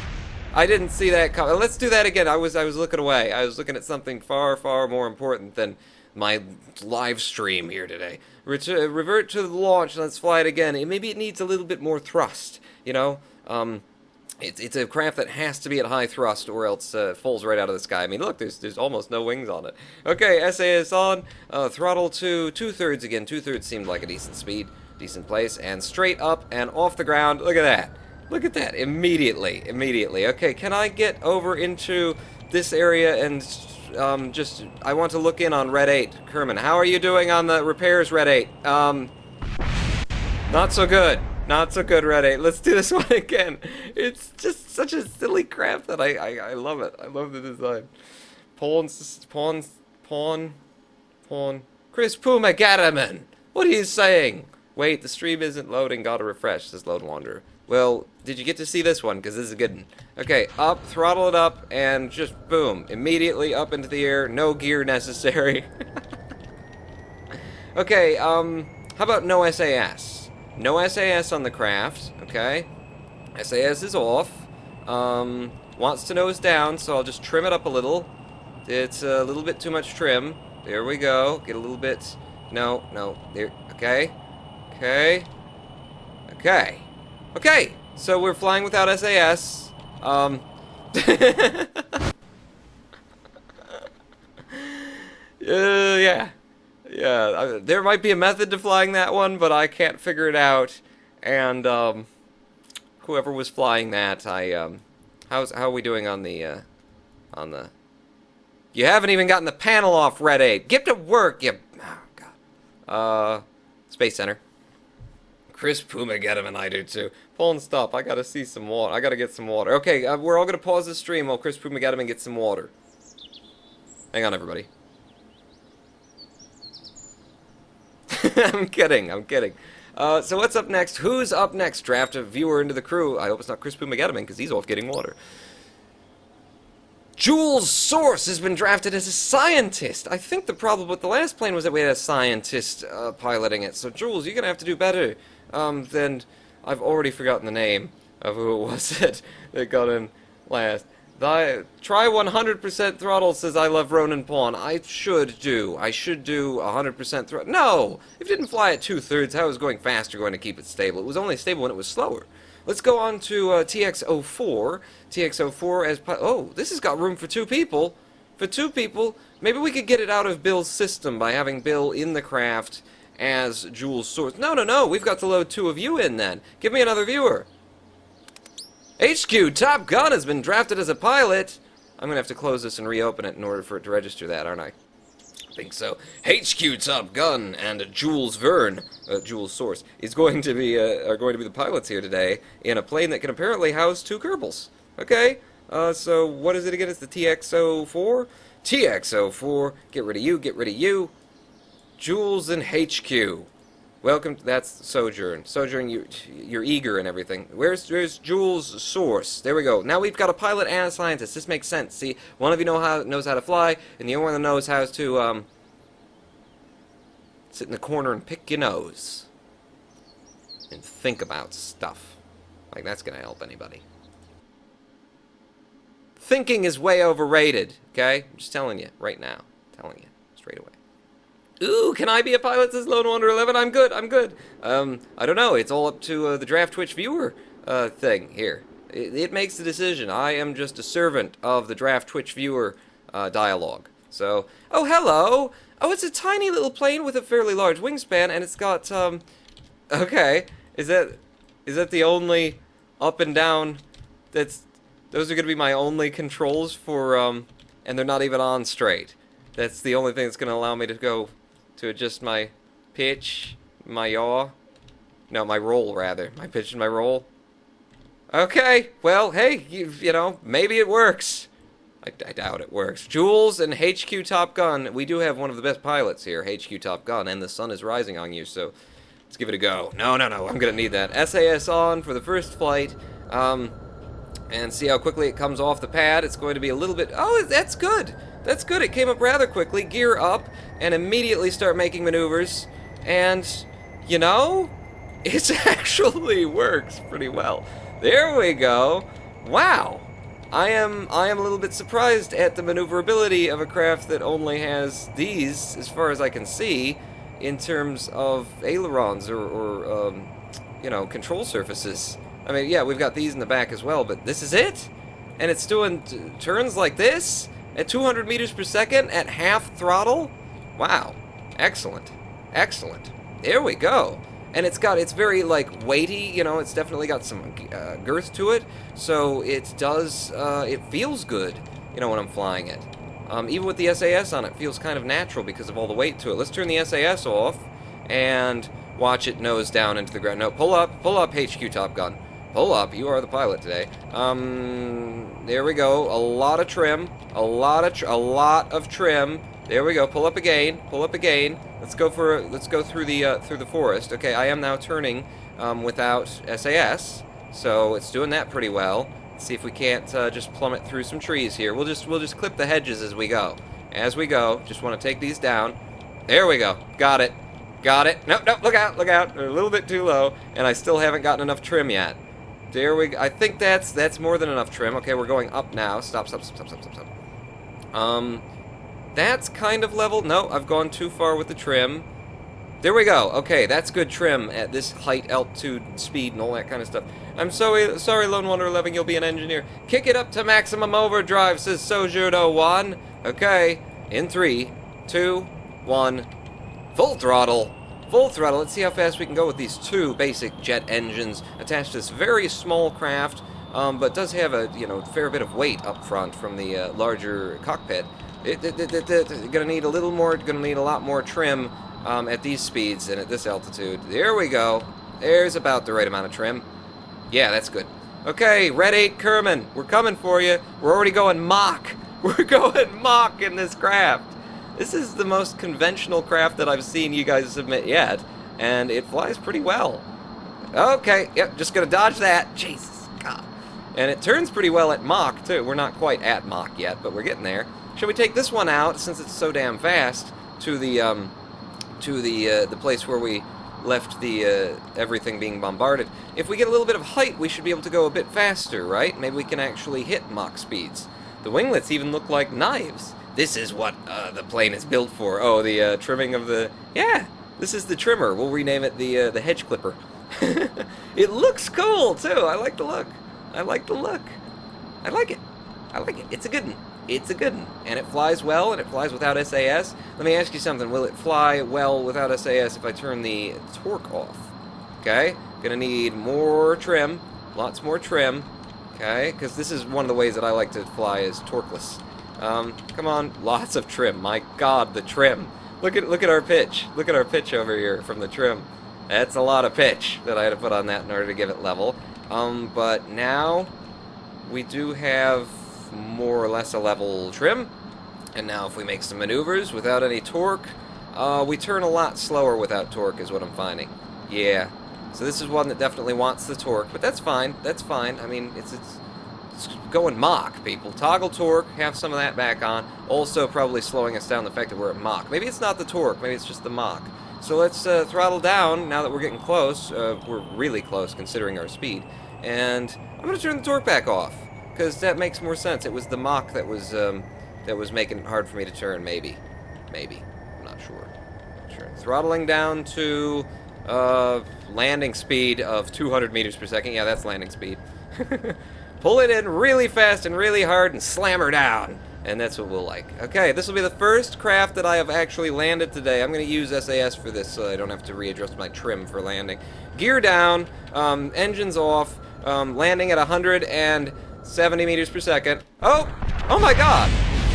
I didn't see that coming. Let's do that again. I was looking away. I was looking at something far, far more important than my live stream here today. Revert to the launch. Let's fly it again. Maybe it needs a little bit more thrust. You know, it's a craft that has to be at high thrust, or else falls right out of the sky. I mean, look, there's almost no wings on it. Okay, SAS on. Throttle to 2/3 again. 2/3 seemed like a decent speed, decent place, and straight up and off the ground. Look at that. Look at that. Immediately. Okay, can I get over into this area and I want to look in on Red 8. Kerman, how are you doing on the repairs, Red 8? Not so good. Not so good, Red 8. Let's do this one again. It's just such a silly crap that I love it. I love the design. Pawn. Chris Puma Gatterman! What are you saying? Wait, the stream isn't loading. Gotta refresh, says Load Wanderer. Well, did you get to see this one? Because this is a good one. Okay, up, throttle it up, and just boom. Immediately up into the air. No gear necessary. Okay, how about no SAS? No SAS on the craft, okay? SAS is off. Wants to nose down, so I'll just trim it up a little. It's a little bit too much trim. There we go. Get a little bit... No. There. Okay. Okay. Okay. Okay. So we're flying without SAS. Yeah. Yeah. There might be a method to flying that one, but I can't figure it out. And, whoever was flying that, how are we doing on the... You haven't even gotten the panel off, Red 8. Get to work, you... Oh, God. Space Center. Chris Puma, get him, and I do too. Pull and stop. I gotta see some water. I gotta get some water. Okay, we're all gonna pause the stream while Chris Puma get him and get some water. Hang on, everybody. I'm kidding. So what's up next? Who's up next? Draft a viewer into the crew. I hope it's not Chris Puma Gatterman, because he's off getting water. Jules Source has been drafted as a scientist. I think the problem with the last plane was that we had a scientist piloting it. So Jules, you're gonna have to do better than... I've already forgotten the name of who it was that got in last. Try 100% throttle, says I love Ronin Pawn. I should do 100% throttle. No! If it didn't fly at 2/3, how was going faster going to keep it stable? It was only stable when it was slower. Let's go on to TX-04. TX-04 as... Oh, this has got room for 2 people. For 2 people, maybe we could get it out of Bill's system by having Bill in the craft as Jules Source. No, we've got to load 2 of you in then. Give me another viewer. HQ Top Gun has been drafted as a pilot. I'm going to have to close this and reopen it in order for it to register that, aren't I? I think so. HQ Top Gun and Jules Verne, Jules Source, is going to be are going to be the pilots here today in a plane that can apparently house 2 Kerbals. Okay, so what is it again? It's the TX-04? TX-04, get rid of you. Jules and HQ. Welcome, that's Sojourn. Sojourn, you're eager and everything. Where's Jules Source? There we go. Now we've got a pilot and a scientist. This makes sense. See, one of you knows how to fly, and the other one that knows how to, sit in the corner and pick your nose. And think about stuff. Like, that's gonna help anybody. Thinking is way overrated, okay? I'm just telling you, right now. Telling you, straight away. Ooh, can I be a pilot, says Lone Wonder 11? I'm good. I don't know. It's all up to the Draft Twitch viewer thing here. It makes the decision. I am just a servant of the Draft Twitch viewer dialogue. So, oh, hello! Oh, it's a tiny little plane with a fairly large wingspan, and it's got, okay. Is that the only up and down those are going to be my only controls for, and they're not even on straight. That's the only thing that's going to allow me to go to adjust my pitch, my yaw. No, my roll, rather. My pitch and my roll. Okay, well, hey, you know, maybe it works. I doubt it works. Jules and HQ Top Gun. We do have one of the best pilots here, HQ Top Gun, and the sun is rising on you, so let's give it a go. No, I'm going to need that. SAS on for the first flight. And see how quickly it comes off the pad. It's going to be a little bit... Oh, that's good. That's good. It came up rather quickly. Gear up and immediately start making maneuvers. And, you know, it actually works pretty well. There we go. Wow. I am a little bit surprised at the maneuverability of a craft that only has these, as far as I can see, in terms of ailerons or you know, control surfaces. I mean, yeah, we've got these in the back as well, but this is it? And it's doing turns like this at 200 meters per second at half throttle? Wow. Excellent. There we go. And it's very, like, weighty, you know, it's definitely got some girth to it, so it does, it feels good, you know, when I'm flying it. Even with the SAS on it, feels kind of natural because of all the weight to it. Let's turn the SAS off and watch it nose down into the ground. No, pull up, HQ Top Gun. Pull up, you are the pilot today. There we go, a lot of trim, a lot of trim. There we go, pull up again. Let's go through the forest. Okay, I am now turning without SAS, so it's doing that pretty well. Let's see if we can't just plummet through some trees here. We'll just clip the hedges as we go. Just want to take these down. There we go. Got it. No, look out. They're a little bit too low, and I still haven't gotten enough trim yet. There we go. I think that's more than enough trim. Okay, we're going up now. Stop. That's kind of level. No, I've gone too far with the trim. There we go. Okay, that's good trim at this height, altitude, speed, and all that kind of stuff. I'm sorry, Lone Wonder 11, you'll be an engineer. Kick it up to maximum overdrive, says Sojourn 1. Okay, in 3, 2, 1, full throttle. Let's see how fast we can go with these two basic jet engines attached to this very small craft, but does have a fair bit of weight up front from the larger cockpit. Gonna need a lot more trim at these speeds and at this altitude. There we go. There's about the right amount of trim. Yeah, that's good. Okay, Red 8 Kerman, we're coming for you. We're already going Mach. We're going Mach in this craft. This is the most conventional craft that I've seen you guys submit yet, and it flies pretty well. Okay, yep, just gonna dodge that. Jesus, God. And it turns pretty well at Mach, too. We're not quite at Mach yet, but we're getting there. Shall we take this one out, since it's so damn fast, to the place where we left the everything being bombarded? If we get a little bit of height, we should be able to go a bit faster, right? Maybe we can actually hit Mach speeds. The winglets even look like knives. This is what the plane is built for. Oh, the trimming of the... Yeah, this is the trimmer. We'll rename it the hedge clipper. It looks cool, too. I like the look. I like it. It's a good one. And it flies well, and it flies without SAS. Let me ask you something. Will it fly well without SAS if I turn the torque off? Okay? Gonna need more trim. Lots more trim. Okay? Because this is one of the ways that I like to fly is torqueless. Come on. Lots of trim. My God, the trim. Look at our pitch. Look at our pitch over here from the trim. That's a lot of pitch that I had to put on that in order to give it level. But now we do have more or less a level trim. And now if we make some maneuvers without any torque, we turn a lot slower without torque is what I'm finding. Yeah. So this is one that definitely wants the torque, but that's fine. I mean, it's going Mach, people. Toggle torque, have some of that back on. Also probably slowing us down the fact that we're at Mach. Maybe it's not the torque, maybe it's just the Mach. So let's throttle down now that we're getting close. We're really close considering our speed. And I'm going to turn the torque back off, because that makes more sense. It was the Mach that was making it hard for me to turn, maybe. I'm not sure. Throttling down to landing speed of 200 meters per second. Yeah, that's landing speed. Pull it in really fast and really hard and slam her down. And that's what we'll like. Okay, this will be the first craft that I have actually landed today. I'm going to use SAS for this so I don't have to readjust my trim for landing. Gear down, engines off, landing at 170 meters per second. Oh my God!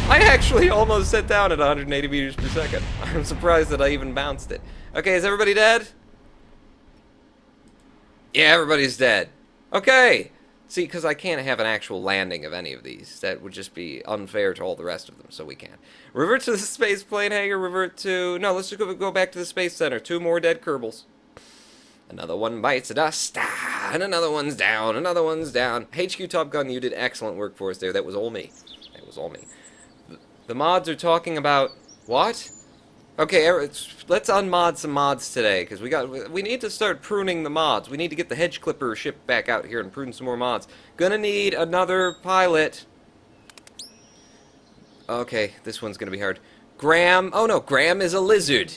I actually almost set down at 180 meters per second. I'm surprised that I even bounced it. Okay, is everybody dead? Yeah, everybody's dead. Okay! See, because I can't have an actual landing of any of these. That would just be unfair to all the rest of them, so we can't. Revert to the space plane hangar, revert to... No, let's just go back to the space center. 2 more dead Kerbals. Another one bites the dust, and another one's down, HQ Top Gun, you did excellent work for us there. That was all me. The mods are talking about... What? Okay, let's unmod some mods today, because we need to start pruning the mods. We need to get the hedge clipper ship back out here and prune some more mods. Gonna need another pilot. Okay, this one's gonna be hard. Graham. Oh no, Graham is a lizard.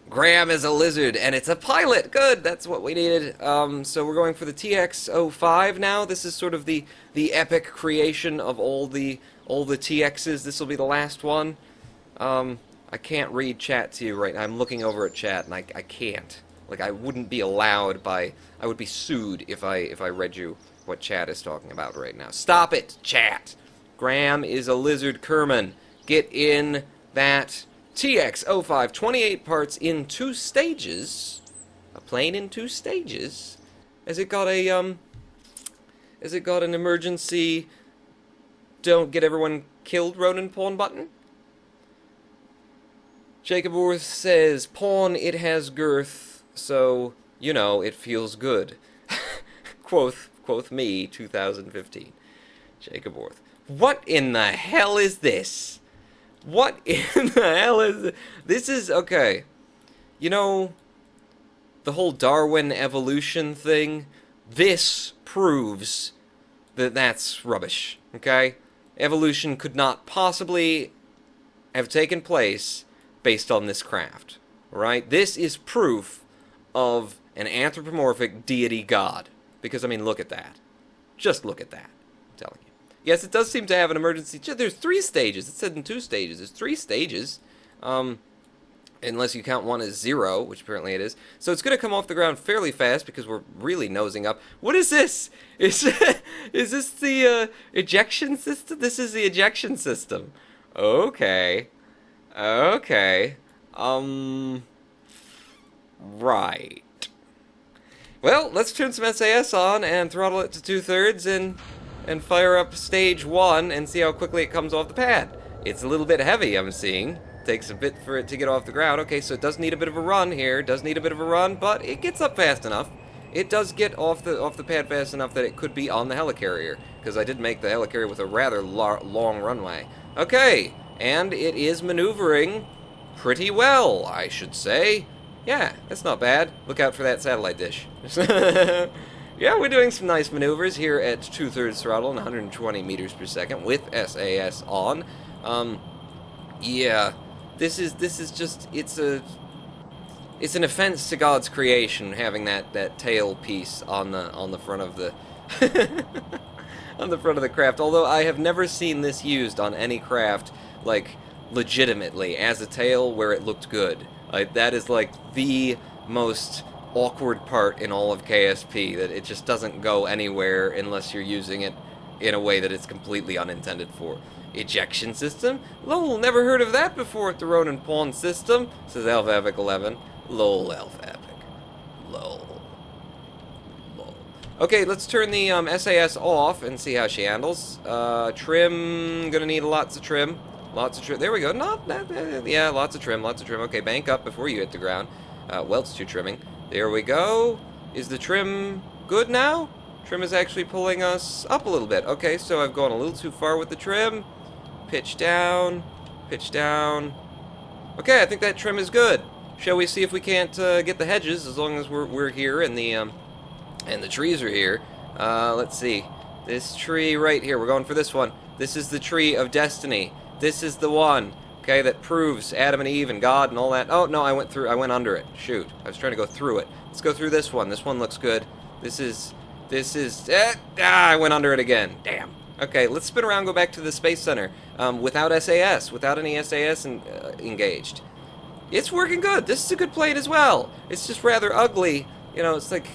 And it's a pilot. Good, that's what we needed. So we're going for the TX-05 now. This is sort of the epic creation of all the TXs. This will be the last one. I can't read chat to you right now. I'm looking over at chat, and I can't. Like, I wouldn't be allowed by... I would be sued if I read you what chat is talking about right now. Stop it, chat! Graham is a lizard Kerman. get in that TX-05, 28 parts in 2 stages, a plane in 2 stages. Has it got an emergency don't get everyone killed Ronin pawn button? Jacob Worth says, pawn, it has girth, so, you know, it feels good. quoth me, 2015. Jacob Worth. What in the hell is this? What in the hell is this? This is, okay, you know, the whole Darwin evolution thing, this proves that that's rubbish, okay? Evolution could not possibly have taken place based on this craft, right? This is proof of an anthropomorphic deity god. Because, I mean, look at that. Just look at that, I'm telling you. Yes, it does seem to have an emergency. There's 3 stages. It said in 2 stages. There's 3 stages. Unless you count one as 0, which apparently it is. So it's going to come off the ground fairly fast because we're really nosing up. What is this? Is this the ejection system? This is the ejection system. Okay. Okay. Right. Well, let's turn some SAS on and throttle it to 2/3 and fire up stage 1 and see how quickly it comes off the pad. It's a little bit heavy, I'm seeing. Takes a bit for it to get off the ground. Okay, so it does need a bit of a run here. Does need a bit of a run, but it gets up fast enough. It does get off the pad fast enough that it could be on the helicarrier, because I did make the helicarrier with a rather long runway. Okay, and it is maneuvering pretty well, I should say. Yeah, that's not bad. Look out for that satellite dish. Yeah, we're doing some nice maneuvers here at 2/3 throttle and 120 meters per second with SAS on. Yeah, this is just, it's an offense to God's creation having that tail piece on the front of the on the front of the craft. Although I have never seen this used on any craft, like, legitimately as a tail where it looked good. Like, that is like the most awkward part in all of KSP, that it just doesn't go anywhere unless you're using it in a way that it's completely unintended for. Ejection system? Lol, never heard of that before at the Ronin pawn system, says Alpha Epic 11. Lol, Alpha Epic. Lol. Lol. Okay, let's turn the SAS off and see how she handles. Trim, gonna need lots of trim. Lots of trim. There we go. Yeah, lots of trim, lots of trim. Okay, bank up before you hit the ground. Welts to trimming. There we go. Is the trim good now? Trim is actually pulling us up a little bit. Okay, so I've gone a little too far with the trim. Pitch down. Pitch down. Okay, I think that trim is good. Shall we see if we can't get the hedges, as long as we're here and the trees are here. Let's see. This tree right here. We're going for this one. This is the tree of destiny. This is the one, okay, that proves Adam and Eve and God and all that. Oh, no, I went under it. Shoot. I was trying to go through it. Let's go through this one. This one looks good. I went under it again. Damn. Okay, let's spin around, go back to the Space Center, without SAS, without any SAS engaged. It's working good. This is a good plane as well. It's just rather ugly. You know, it's like,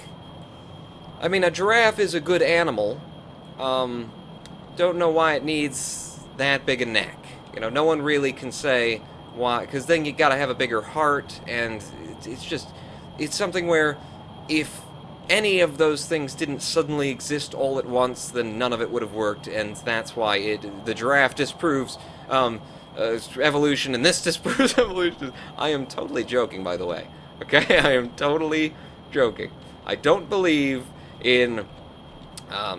I mean, a giraffe is a good animal. Don't know why it needs that big a neck. You know, no one really can say why, because then you gotta have a bigger heart, and it's something where if any of those things didn't suddenly exist all at once, then none of it would have worked, and that's why the giraffe disproves evolution, and this disproves evolution. I am totally joking, by the way. Okay, I am totally joking. I don't believe in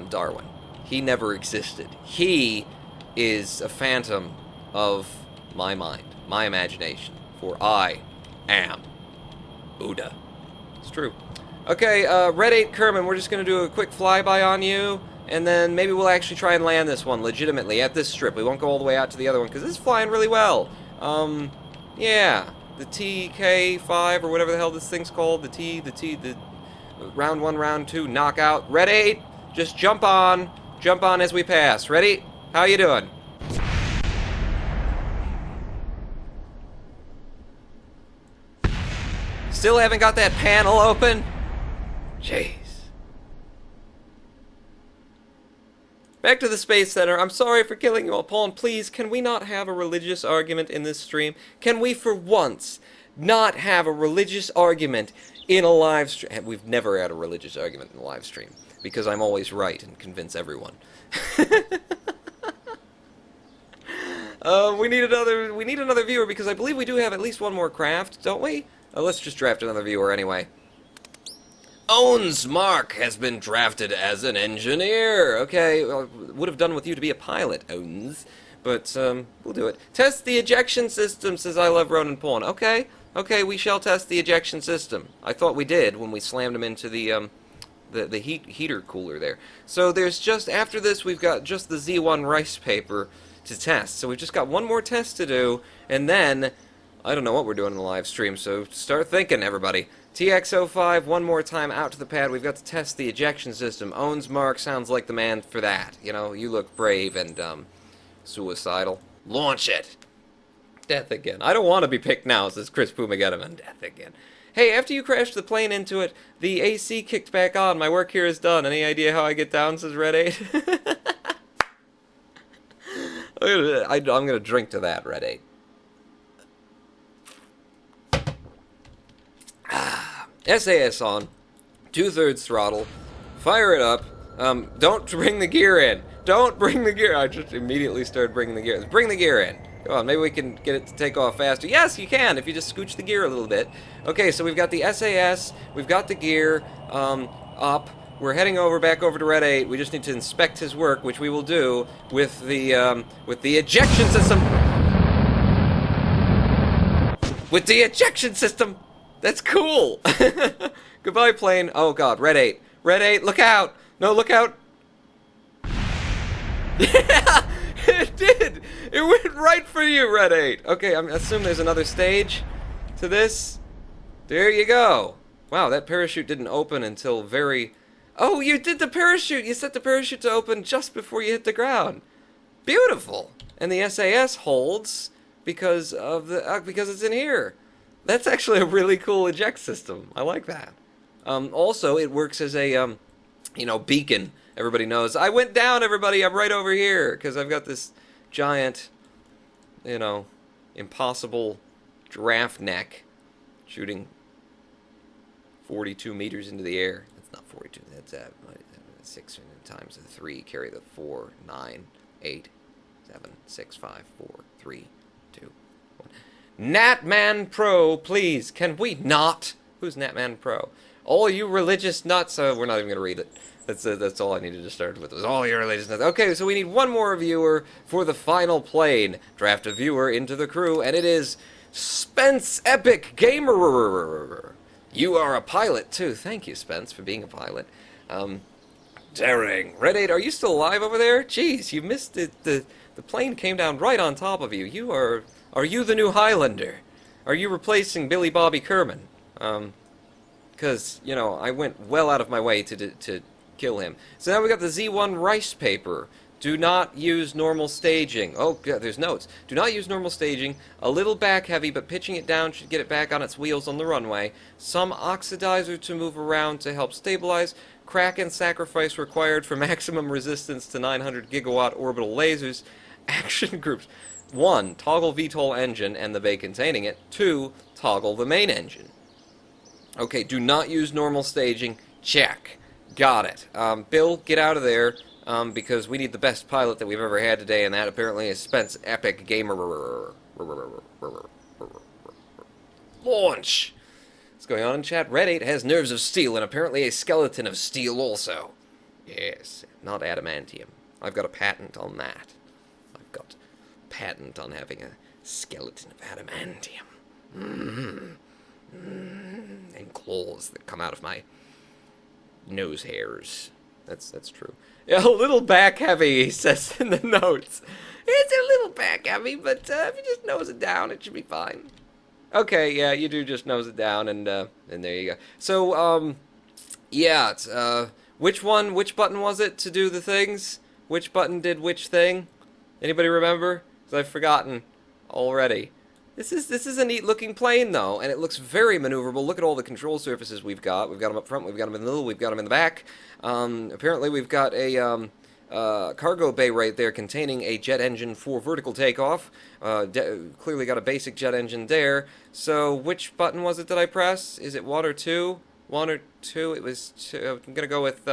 Darwin. He never existed. He is a phantom of my mind, my imagination, for I am Buddha. It's true. Okay, Red 8 Kerman, we're just going to do a quick flyby on you, and then maybe we'll actually try and land this one legitimately at this strip. We won't go all the way out to the other one, because this is flying really well. Yeah, the TK5, or whatever the hell this thing's called, the round 1, round 2, knockout. Red 8, just jump on as we pass. Ready? How you doing? Still haven't got that panel open? Jeez. back to the Space Center. I'm sorry for killing you all, Paul, and please, can we not have a religious argument in this stream? Can we, for once, not have a religious argument in a live stream? We've never had a religious argument in a live stream, because I'm always right and convince everyone. We need another viewer, because I believe we do have at least one more craft, don't we? Let's just draft another viewer anyway. Owns Mark has been drafted as an engineer. Okay, well, would have done with you to be a pilot, Owns. But, we'll do it. Test the ejection system, says I love Ronan Pawn. Okay, we shall test the ejection system. I thought we did when we slammed him into the heater cooler there. So there's just, after this, we've got just the Z1 rice paper to test. So we've just got one more test to do, and then, I don't know what we're doing in the live stream, so start thinking, everybody. TX-05, one more time out to the pad. We've got to test the ejection system. Owns Mark sounds like the man for that. You know, you look brave and, suicidal. Launch it! Death again. I don't want to be picked now, says Chris Pumageddon. Death again. Hey, after you crashed the plane into it, the AC kicked back on. My work here is done. Any idea how I get down, says Red 8? I'm gonna drink to that, Red 8. SAS on, 2/3 throttle, fire it up, don't bring the gear in, don't bring the gear, I just immediately started bringing the gear, bring the gear in, come on, maybe we can get it to take off faster, yes you can, if you just scooch the gear a little bit. Okay, so we've got the SAS, we've got the gear, up, we're heading back over to Red 8, we just need to inspect his work, which we will do with the ejection system. With the ejection system! That's cool! Goodbye, plane. Oh, God. Red 8. Red 8, look out! No, look out! Yeah! It did! It went right for you, Red 8! Okay, I assume there's another stage to this. There you go. Wow, that parachute didn't open until very... Oh, you did the parachute! You set the parachute to open just before you hit the ground. Beautiful! And the SAS holds because of the... because it's in here. That's actually a really cool eject system. I like that. Also, it works as a, beacon. Everybody knows. I went down, everybody. I'm right over here. Because I've got this giant, impossible giraffe neck shooting 42 meters into the air. That's not 42. That's 6 times the 3. Carry the 4, 9, 8, 7, 6, 5, 4, 3, 2, 1. Natman Pro, please. Can we not? Who's Natman Pro? All you religious nuts. We're not even going to read it. That's all I needed to start with. Was all you religious nuts. Okay, so we need one more viewer for the final plane. Draft a viewer into the crew, and it is Spence Epic Gamer. You are a pilot too. Thank you, Spence, for being a pilot. Daring. Red 8, are you still alive over there? Jeez, you missed it. The plane came down right on top of you. Are you the new Highlander? Are you replacing Billy Bobby Kerman? Because, I went well out of my way to kill him. So now we got the Z1 rice paper. Do not use normal staging. Oh, God, there's notes. Do not use normal staging. A little back heavy, but pitching it down should get it back on its wheels on the runway. Some oxidizer to move around to help stabilize. Crack and sacrifice required for maximum resistance to 900 gigawatt orbital lasers. Action groups. 1. Toggle VTOL engine and the bay containing it. 2. Toggle the main engine. Okay, do not use normal staging. Check. Got it. Bill, get out of there, because we need the best pilot that we've ever had today, and that apparently is Spence Epic Gamer. Launch! What's going on in chat? Red 8 has nerves of steel and apparently a skeleton of steel also. Yes, not adamantium. I've got a patent on that. I've got a patent on having a skeleton of adamantium. And claws that come out of my nose hairs. That's true. Yeah, a little back heavy, he says in the notes. It's a little back heavy, but if you just nose it down, it should be fine. Okay, yeah, you do just nose it down, and there you go. So, yeah, it's, which button was it to do the things? Which button did which thing? Anybody remember? Because I've forgotten already. This is a neat looking plane though, and it looks very maneuverable. Look at all the control surfaces we've got. We've got them up front, we've got them in the middle, we've got them in the back. Apparently we've got a cargo bay right there containing a jet engine for vertical takeoff. Clearly got a basic jet engine there. So which button was it that I press? Is it 1 or 2? 1 or 2? It was 2. I'm gonna go with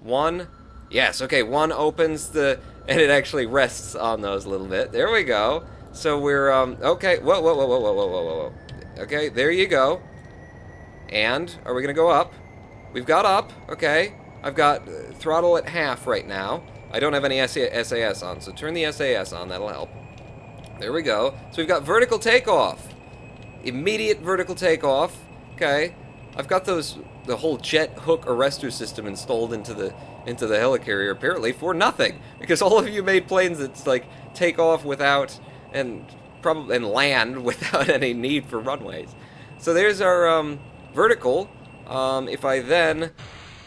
1. Yes, okay, 1 opens the, and it actually rests on those a little bit. There we go. So we're, okay, whoa, whoa, whoa, whoa, whoa, whoa, whoa, whoa. Okay, there you go. And, are we gonna go up? We've got up, okay. I've got throttle at half right now. I don't have any SAS on, so turn the SAS on, that'll help. There we go. So we've got vertical takeoff. Immediate vertical takeoff. Okay. I've got the whole jet hook arrestor system installed into the Helicarrier, apparently for nothing. Because all of you made planes that like take off without and land without any need for runways. So there's our vertical. If I then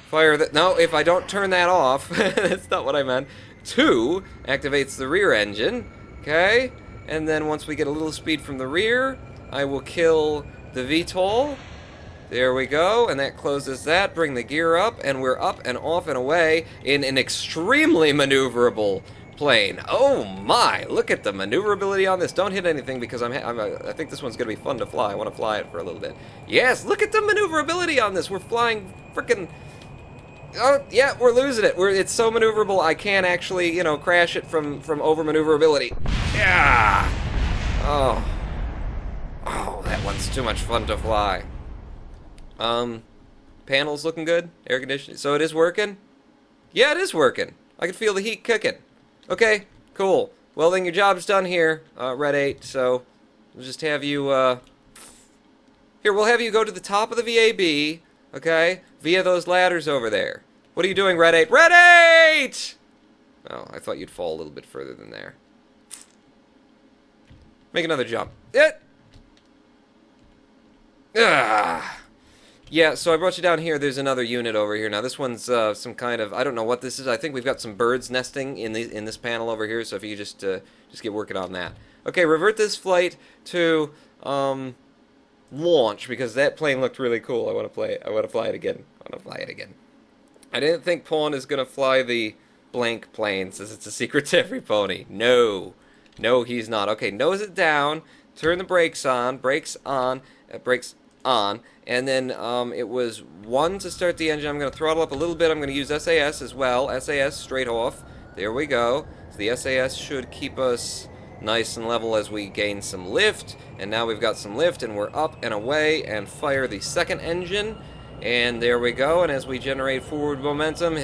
fire that, no, if I don't turn that off, that's not what I meant. 2 activates the rear engine. Okay. And then once we get a little speed from the rear, I will kill the VTOL. There we go, and that closes that. Bring the gear up, and we're up and off and away in an extremely maneuverable plane. Oh my! Look at the maneuverability on this. Don't hit anything because I think this one's gonna be fun to fly. I want to fly it for a little bit. Yes, look at the maneuverability on this. We're flying frickin'. Oh yeah, we're losing it. It's so maneuverable I can't actually, crash it from over maneuverability. Yeah. Oh, that one's too much fun to fly. Panels looking good. Air conditioning. So it is working? Yeah, it is working. I can feel the heat cooking. Okay, cool. Well, then your job's done here, Red 8. So we'll just have you, here, we'll have you go to the top of the VAB, okay, via those ladders over there. What are you doing, Red 8? Red 8! Oh, I thought you'd fall a little bit further than there. Make another jump. Yeah, so I brought you down here. There's another unit over here. Now, this one's some kind of, I don't know what this is. I think we've got some birds nesting in this panel over here, so if you just get working on that. Okay, revert this flight to launch, because that plane looked really cool. I want to fly it again. I didn't think Pawn is going to fly the blank plane, since it's a secret to every pony. No, he's not. Okay, nose it down, turn the brakes on, brakes on, and then it was 1 to start the engine. I'm going to throttle up a little bit. I'm going to use SAS as well. SAS straight off. There we go. So the SAS should keep us nice and level as we gain some lift. And now we've got some lift, and we're up and away, and fire the second engine. And there we go, and as we generate forward momentum,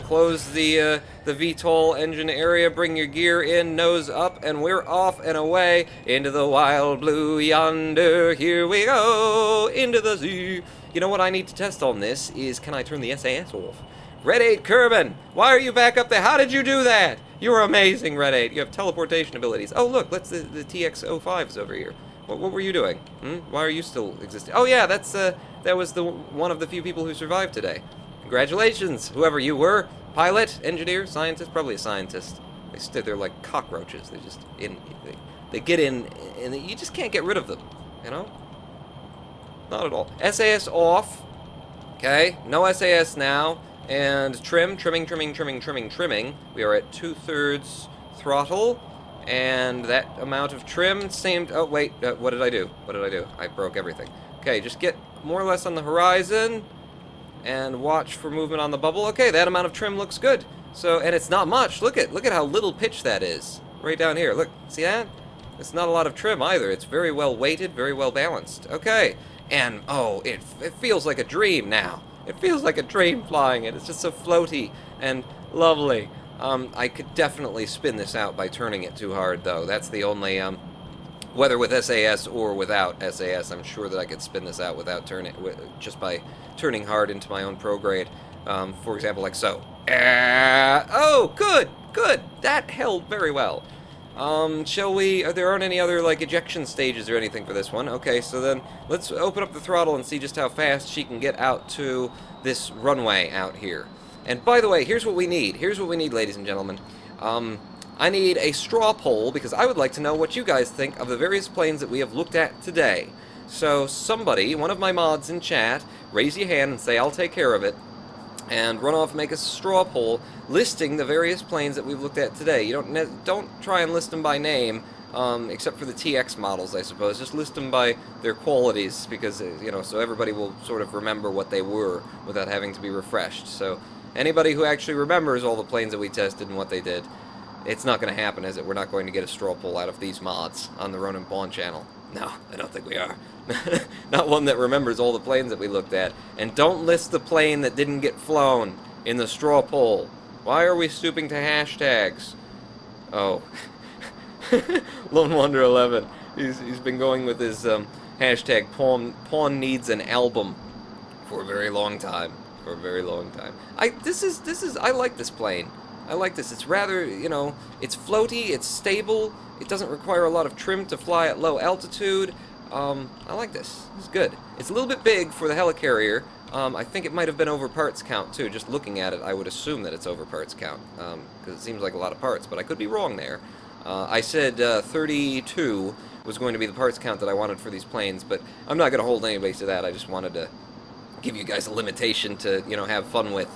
close the VTOL engine area, bring your gear in, nose up, and we're off and away into the wild blue yonder. Here we go, into the sea. You know what I need to test on this is, can I turn the SAS off? Red 8 Kerbin, why are you back up there? How did you do that? You're amazing, Red 8. You have teleportation abilities. Oh, look, that's the TX-05's over here. What were you doing? Why are you still existing? Oh yeah, that was one of the few people who survived today. Congratulations, whoever you were. Pilot, engineer, scientist, probably a scientist. They're like cockroaches. They just they get in, and you just can't get rid of them. Not at all. SAS off. Okay, no SAS now. And trimming. We are at 2/3 throttle. And that amount of trim seemed... Oh, wait. What did I do? I broke everything. Okay, just get more or less on the horizon. And watch for movement on the bubble. Okay, that amount of trim looks good. So, and it's not much. Look at how little pitch that is. Right down here. Look, see that? It's not a lot of trim either. It's very well weighted, very well balanced. Okay. And, oh, it feels like a dream now. It feels like a dream flying it. It's just so floaty and lovely. I could definitely spin this out by turning it too hard, though. That's the only, whether with SAS or without SAS, I'm sure that I could spin this out without just by turning hard into my own prograde. For example, like so. Oh, good. That held very well. Shall we, there aren't any other, like, ejection stages or anything for this one. Okay, so then let's open up the throttle and see just how fast she can get out to this runway out here. And by the way, here's what we need. Ladies and gentlemen. I need a straw poll, because I would like to know what you guys think of the various planes that we have looked at today. So somebody, one of my mods in chat, raise your hand and say, I'll take care of it. and run off and make a straw poll listing the various planes that we've looked at today. You don't try and list them by name, except for the TX models, I suppose. Just list them by their qualities, because so everybody will sort of remember what they were without having to be refreshed. So anybody who actually remembers all the planes that we tested and what they did, it's not going to happen, is it? We're not going to get a straw poll out of these mods on the Ronin Pawn channel. No, I don't think we are. Not one that remembers all the planes that we looked at. And don't list the plane that didn't get flown in the straw poll. Why are we stooping to hashtags? Oh. Lone Wonder 11. He's been going with his hashtag Pawn needs an album for a very long time. For a very long time. I like this plane. I like this. It's rather, it's floaty, it's stable, it doesn't require a lot of trim to fly at low altitude. I like this. It's good. It's a little bit big for the Helicarrier. I think it might have been over parts count, too. Just looking at it, I would assume that it's over parts count, because it seems like a lot of parts, but I could be wrong there. I said 32 was going to be the parts count that I wanted for these planes, but I'm not going to hold anybody to that. I just wanted to give you guys a limitation to, have fun with.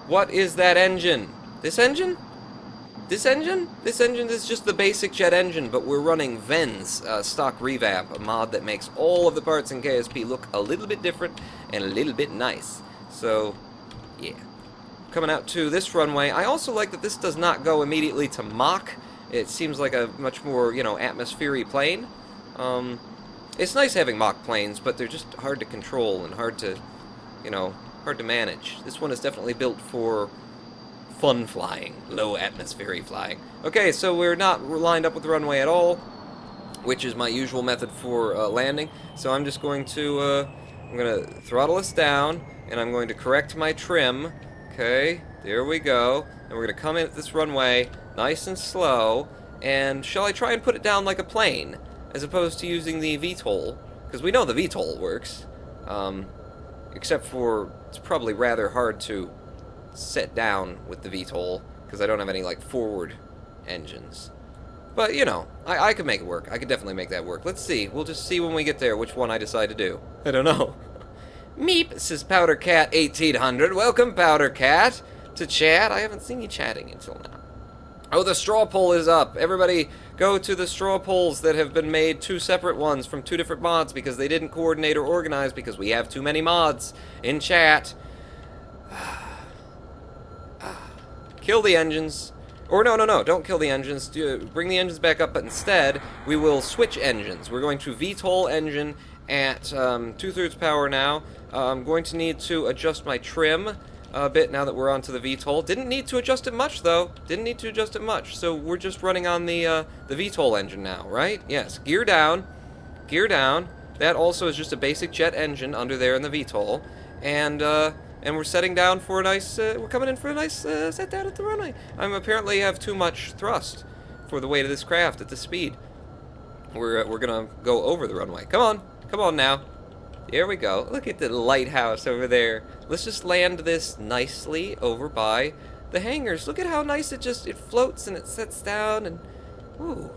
What is that engine? This engine? This engine? This engine is just the basic jet engine, but we're running Ven's stock revamp, a mod that makes all of the parts in KSP look a little bit different and a little bit nice. So, yeah. Coming out to this runway. I also like that this does not go immediately to Mach. It seems like a much more, atmospheric plane. It's nice having Mach planes, but they're just hard to control and hard to, hard to manage. This one is definitely built for fun flying, low atmospheric flying. Okay, so we're not lined up with the runway at all, which is my usual method for landing. So I'm just going to, I'm going to throttle us down, and I'm going to correct my trim. Okay, there we go. And we're going to come in at this runway nice and slow, and shall I try and put it down like a plane, as opposed to using the VTOL? Because we know the VTOL works. Except for it's probably rather hard to set down with the VTOL because I don't have any forward engines. But I could make it work. I could definitely make that work. Let's see. We'll just see when we get there which one I decide to do. I don't know. Meep says Powder Cat 1800. Welcome, Powder Cat, to chat. I haven't seen you chatting until now. Oh, the straw poll is up. Everybody go to the straw polls that have been made, 2 separate ones from 2 different mods because they didn't coordinate or organize because we have too many mods in chat. Kill the engines. Or no, don't kill the engines. Bring the engines back up, but instead we will switch engines. We're going to VTOL engine at 2/3 power now. I'm going to need to adjust my trim a bit now that we're onto the VTOL. Didn't need to adjust it much, though. Didn't need to adjust it much. So we're just running on the VTOL engine now, right? Yes. Gear down. Gear down. That also is just a basic jet engine under there in the VTOL. And we're setting down for a nice, we're coming in for a nice set down at the runway. I apparently have too much thrust for the weight of this craft at this speed. We're gonna go over the runway. Come on. Come on now. Here we go. Look at the lighthouse over there. Let's just land this nicely over by the hangars. Look at how nice it floats and it sets down and ooh.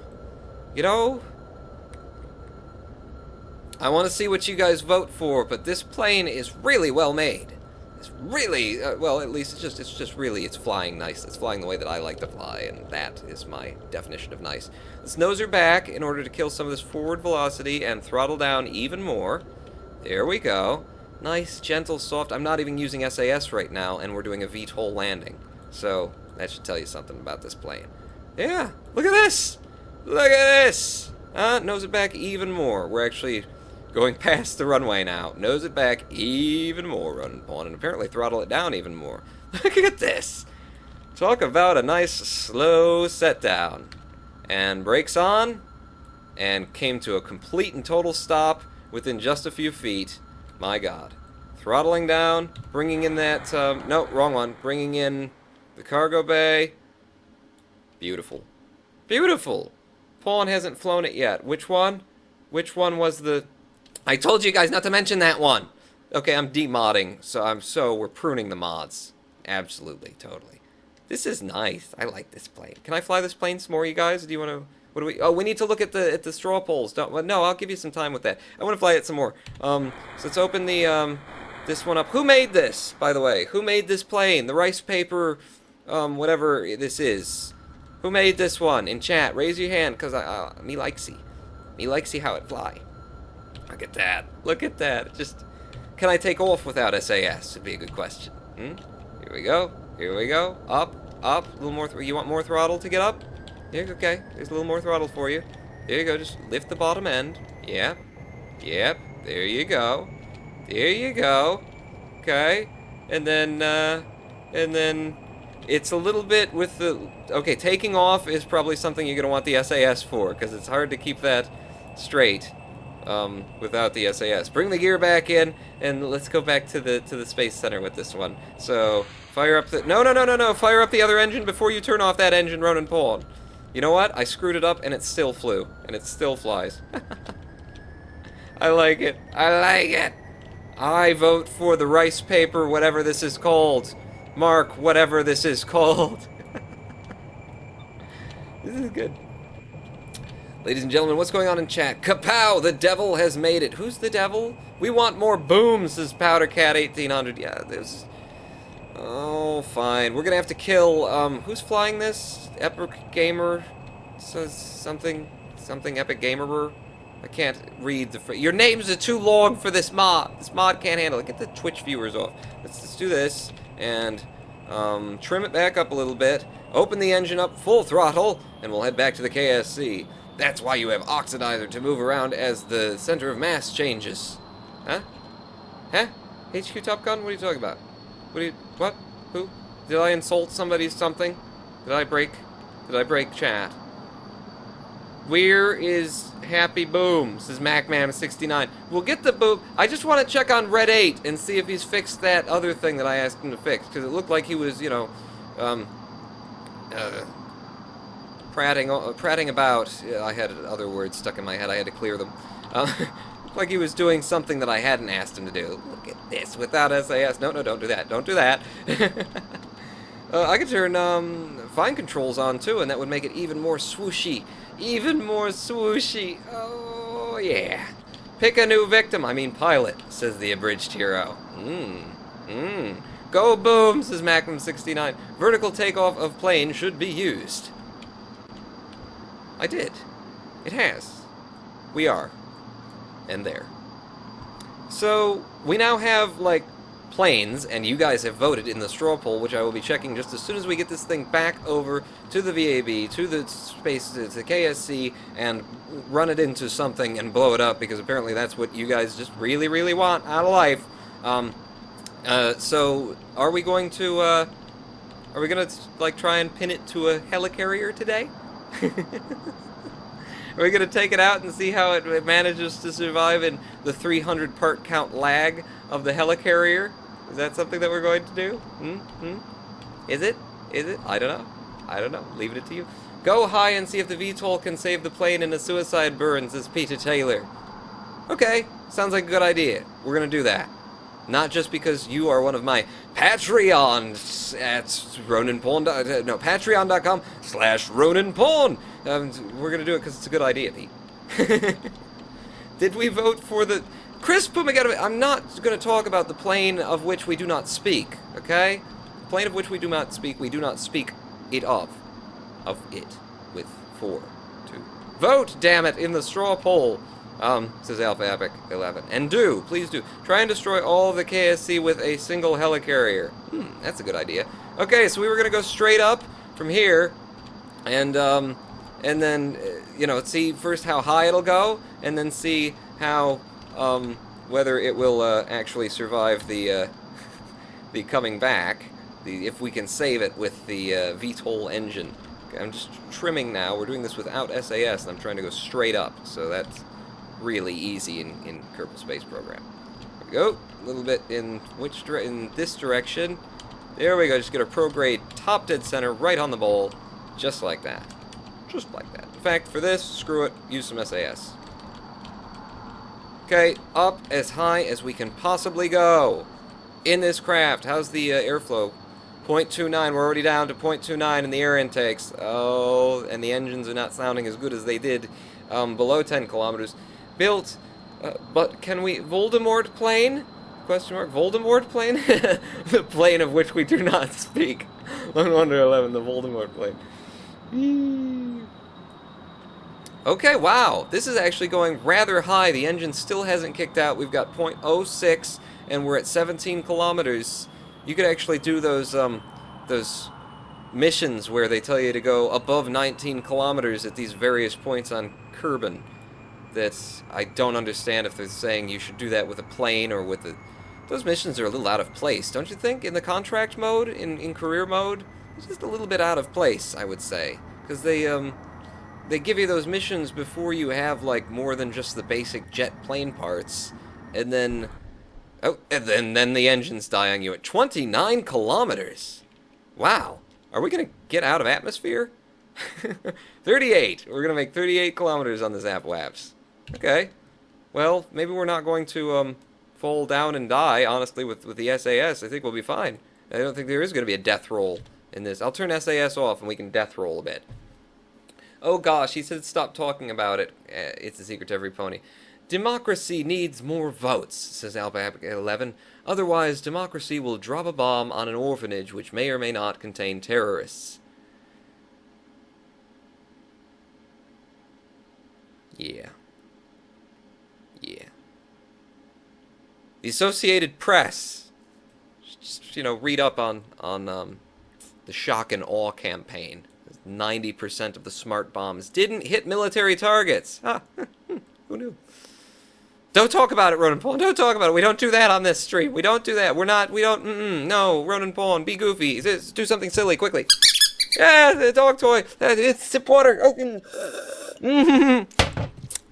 I want to see what you guys vote for, but this plane is really well made. It's really well, at least it's flying nice. It's flying the way that I like to fly, and that is my definition of nice. Let's nose her back in order to kill some of this forward velocity and throttle down even more. There we go. Nice, gentle, soft. I'm not even using SAS right now, and we're doing a VTOL landing. So, that should tell you something about this plane. Yeah, look at this! Look at this! Nose it back even more. We're actually going past the runway now. Nose it back even more, Ronin Pawn, and apparently throttle it down even more. Look at this! Talk about a nice, slow set down. And brakes on, and came to a complete and total stop within just a few feet. My God. Throttling down, bringing in that, no, wrong one. Bringing in the cargo bay. Beautiful. Beautiful! Pawn hasn't flown it yet. Which one? Which one was the... I told you guys not to mention that one! Okay, I'm demodding, so we're pruning the mods. Absolutely, totally. This is nice. I like this plane. Can I fly this plane some more, you guys? Do you want to... What do we... Oh, we need to look at the straw polls. Don't... Well, no, I'll give you some time with that. I want to fly it some more. So let's open the this one up. Who made this, by the way? Who made this plane? The rice paper, whatever this is. Who made this one? In chat, raise your hand, because me like see. Me like see how it fly. Look at that. Look at that. Just, can I take off without SAS? Would be a good question. Here we go. Here we go. Up, up. A little more. You want more throttle to get up? Yeah, okay. There's a little more throttle for you. There you go. Just lift the bottom end. Yep. Yep. There you go. There you go. Okay. And then it's a little bit with the... Okay, taking off is probably something you're going to want the SAS for, because it's hard to keep that straight without the SAS. Bring the gear back in, and let's go back to the Space Center with this one. So, fire up the... No. Fire up the other engine before you turn off that engine, Ronin Pawn. You know what? I screwed it up, and it still flew. And it still flies. I like it. I like it. I vote for the rice paper, whatever this is called. Mark, whatever this is called. This is good. Ladies and gentlemen, what's going on in chat? Kapow! The devil has made it. Who's the devil? We want more booms, says Powder Cat 1800. Yeah, there's... Oh, fine. We're gonna have to kill, who's flying this? Epic Gamer says something Epic Gamerer? I can't read the... Your names are too long for this mod. This mod can't handle it. Get the Twitch viewers off. Let's do this, and, trim it back up a little bit. Open the engine up full throttle, and we'll head back to the KSC. That's why you have Oxidizer to move around as the center of mass changes. Huh? Huh? HQ Top Gun? What are you talking about? What? Who? Did I insult somebody something? Did I break chat? Where is Happy Boom? Says MacMam69. We'll get the boom. I just want to check on Red 8 and see if he's fixed that other thing that I asked him to fix, because it looked like he was, you know, prating about. I had other words stuck in my head. I had to clear them. Looked like he was doing something that I hadn't asked him to do. Look at this without SAS. No, don't do that. Don't do that. I could turn fine controls on too, and that would make it even more swooshy. Even more swooshy. Oh yeah. Pick a new victim. I mean pilot, says the abridged hero. Go boom, says Magnum69. Vertical takeoff of plane should be used. I did. It has. We are. And there. So, we now have, like, planes, and you guys have voted in the straw poll, which I will be checking just as soon as we get this thing back over to the VAB, to the space, to the KSC, and run it into something and blow it up, because apparently that's what you guys just really, really want out of life. So, are we going to like, try and pin it to a helicarrier today? Are we going to take it out and see how it manages to survive in the 300 part count lag of the helicarrier? Is that something that we're going to do? Is it? Is it? I don't know. I don't know. Leaving it to you. Go high and see if the VTOL can save the plane in a suicide burn, says Peter Taylor. Okay, sounds like a good idea. We're going to do that. Not just because you are one of my Patreons at RoninPawn. No, Patreon.com/RoninPawn. We're going to do it because it's a good idea, Pete. Did we vote for the... Chris Pumagatovic, I'm not going to talk about the plane of which we do not speak, okay? The plane of which we do not speak it of. Of it. With 4, 2. Vote, damn it, in the straw poll. Says Alpha Epic 11. And please do. Try and destroy all of the KSC with a single helicarrier. That's a good idea. Okay, so we were going to go straight up from here, and then, you know, see first how high it'll go, and then see how, whether it will, actually survive the coming back, if we can save it with the, VTOL engine. Okay, I'm just trimming now. We're doing this without SAS, and I'm trying to go straight up, so that's really easy in Kerbal Space Program. There we go. A little bit in in this direction. There we go. Just get a prograde top dead center right on the bowl, just like that. Just like that. In fact, for this, screw it. Use some SAS. Okay, up as high as we can possibly go in this craft. How's the airflow? 0.29. We're already down to 0.29 in the air intakes. Oh, and the engines are not sounding as good as they did below 10 kilometers. Built, but can we... Voldemort plane? Question mark? Voldemort plane? The plane of which we do not speak. Lone Wonder 11, the Voldemort plane. Okay, wow. This is actually going rather high. The engine still hasn't kicked out. We've got 0.06, and we're at 17 kilometers. You could actually do those missions where they tell you to go above 19 kilometers at these various points on Kerbin. That's, I don't understand if they're saying you should do that with a plane or with a... Those missions are a little out of place, don't you think? In the contract mode, in career mode, it's just a little bit out of place, I would say. Because they give you those missions before you have, like, more than just the basic jet plane parts. And then... Oh, and then the engines die on you at 29 kilometers. Wow. Are we going to get out of atmosphere? 38. We're going to make 38 kilometers on this Apoaps. Okay. Well, maybe we're not going to fall down and die, honestly, with the SAS. I think we'll be fine. I don't think there is going to be a death roll in this. I'll turn SAS off and we can death roll a bit. Oh gosh, he said stop talking about it. It's a secret to every pony. Democracy needs more votes, says Alpha 11. Otherwise, democracy will drop a bomb on an orphanage which may or may not contain terrorists. Yeah. Yeah. The Associated Press. Just, you know, read up on the shock and awe campaign. 90% of the smart bombs didn't hit military targets. Ah, who knew? Don't talk about it, Ronan Pawn. Don't talk about it. We don't do that on this stream. We don't do that. No, Ronan Pawn, be goofy. Do something silly, quickly. Yeah, the dog toy. It's sip water.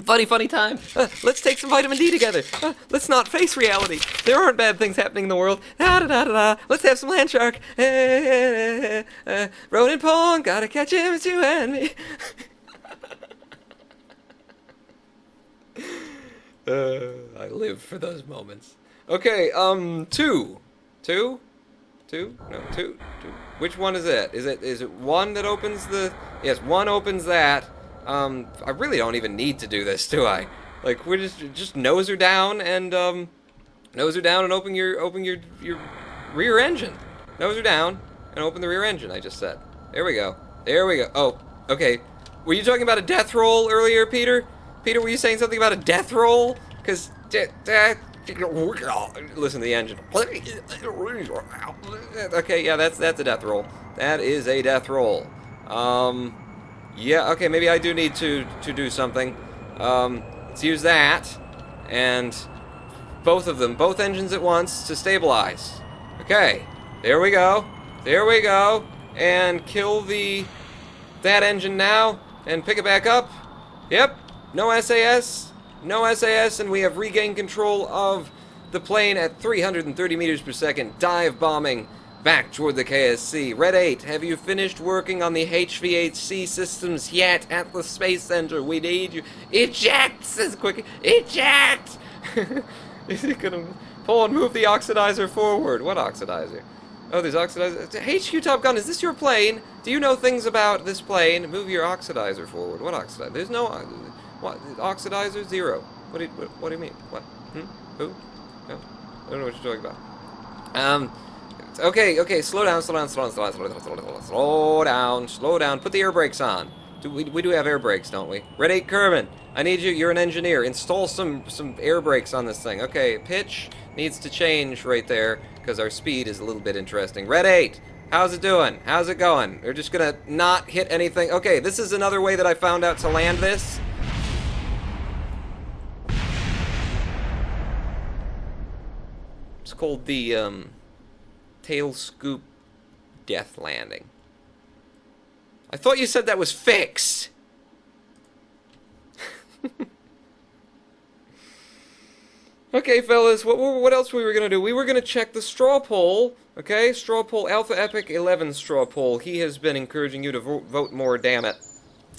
Funny time. Let's take some vitamin D together. Let's not face reality. There aren't bad things happening in the world. Let's have some land shark. Ronan Pawn, gotta catch him, it's you and me. I live for those moments. Okay, two. Which one is it? Is it one that opens the... Yes, one opens that. I really don't even need to do this, do I? Like, we're just nose her down and open your rear engine. Nose her down and open the rear engine, I just said. There we go. Oh, okay. Were you talking about a death roll earlier, Peter? Peter, were you saying something about a death roll? Because, listen to the engine. Okay, yeah, that's a death roll. That is a death roll. Yeah, okay, maybe I do need to do something. Let's use that. And both of them, both engines at once to stabilize. Okay, there we go. And kill that engine now and pick it back up. Yep. No SAS, and we have regained control of the plane at 330 meters per second, dive bombing back toward the KSC. Red 8, have you finished working on the HVAC systems yet at the Space Center? We need you. Eject, says quick. Eject! Is it gonna... Paul, move the oxidizer forward. What oxidizer? Oh, there's oxidizer. HQ Top Gun, is this your plane? Do you know things about this plane? Move your oxidizer forward. What oxidizer? There's no... What? Oxidizer? Zero. What do you mean? What? Who? No. I don't know what you're talking about. Okay, slow down. Put the air brakes on. We do have air brakes, don't we? Red 8 Kerbin, I need you. You're an engineer. Install some air brakes on this thing. Okay, pitch needs to change right there because our speed is a little bit interesting. Red 8, how's it doing? How's it going? We're just gonna not hit anything. Okay, this is another way that I found out to land this. It's called the tail scoop death landing. I thought you said that was fixed. Okay, fellas, what else we were gonna do? We were gonna check the straw poll. Okay, straw poll, Alpha Epic 11 straw poll. He has been encouraging you to vote more. Damn it!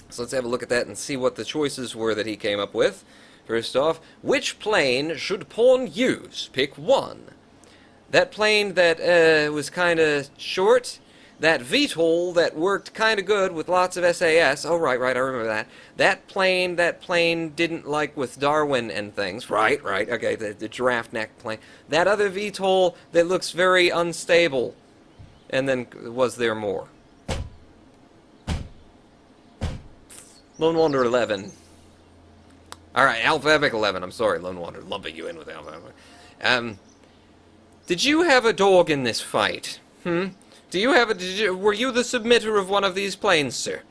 So let's have a look at that and see what the choices were that he came up with. First off, which plane should Pawn use? Pick one. That plane that was kind of short, that VTOL that worked kind of good with lots of SAS. Oh, right, I remember that. That plane didn't like with Darwin and things. Right, okay, the giraffe neck plane. That other VTOL that looks very unstable. And then, was there more? Lone Wonder 11. Alright, Alpha Epic 11. I'm sorry, Lone Wonder, lumping you in with Alpha Epic. Did you have a dog in this fight? Do you have were you the submitter of one of these planes, sir?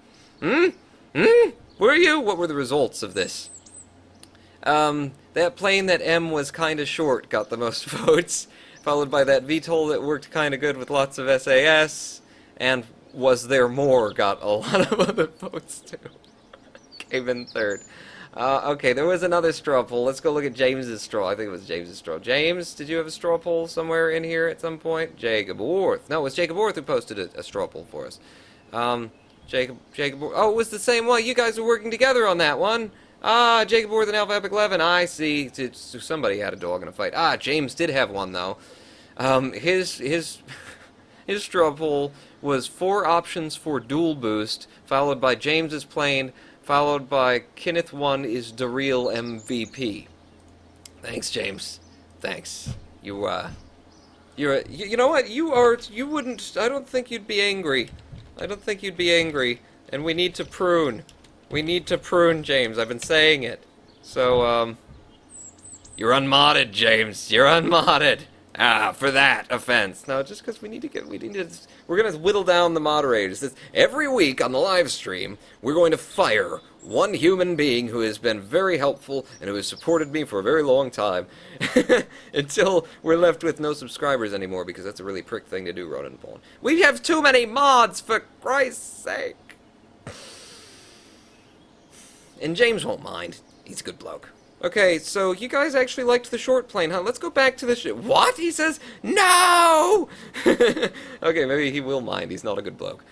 Were you? What were the results of this? That plane that M was kinda short got the most votes, followed by that VTOL that worked kinda good with lots of SAS, and Was There More got a lot of other votes, too. Came in third. Okay, there was another straw poll. Let's go look at James's straw. I think it was James's straw. James, did you have a straw poll somewhere in here at some point? Jacob Worth. No, it was Jacob Worth who posted a straw poll for us. Jacob Worth. Oh, it was the same one. You guys were working together on that one. Ah, Jacob Worth and Alpha Epic 11. I see. Somebody had a dog in a fight. Ah, James did have one, though. His straw poll was 4 options for dual boost, followed by James's plane, followed by Kenneth 1 is the real MVP. Thanks, James. Thanks. You know what? You wouldn't, I don't think you'd be angry. I don't think you'd be angry. And we need to prune. We need to prune, James. I've been saying it. So, you're unmodded, James. You're unmodded. Ah, for that offense. No, just because we're gonna whittle down the moderators. Every week on the live stream, we're going to fire one human being who has been very helpful and who has supported me for a very long time until we're left with no subscribers anymore, because that's a really prick thing to do, Ronan Pawn. We have too many mods, for Christ's sake. And James won't mind. He's a good bloke. Okay, so you guys actually liked the short plane, huh? Let's go back to the What? He says, no! Okay, maybe he will mind. He's not a good bloke.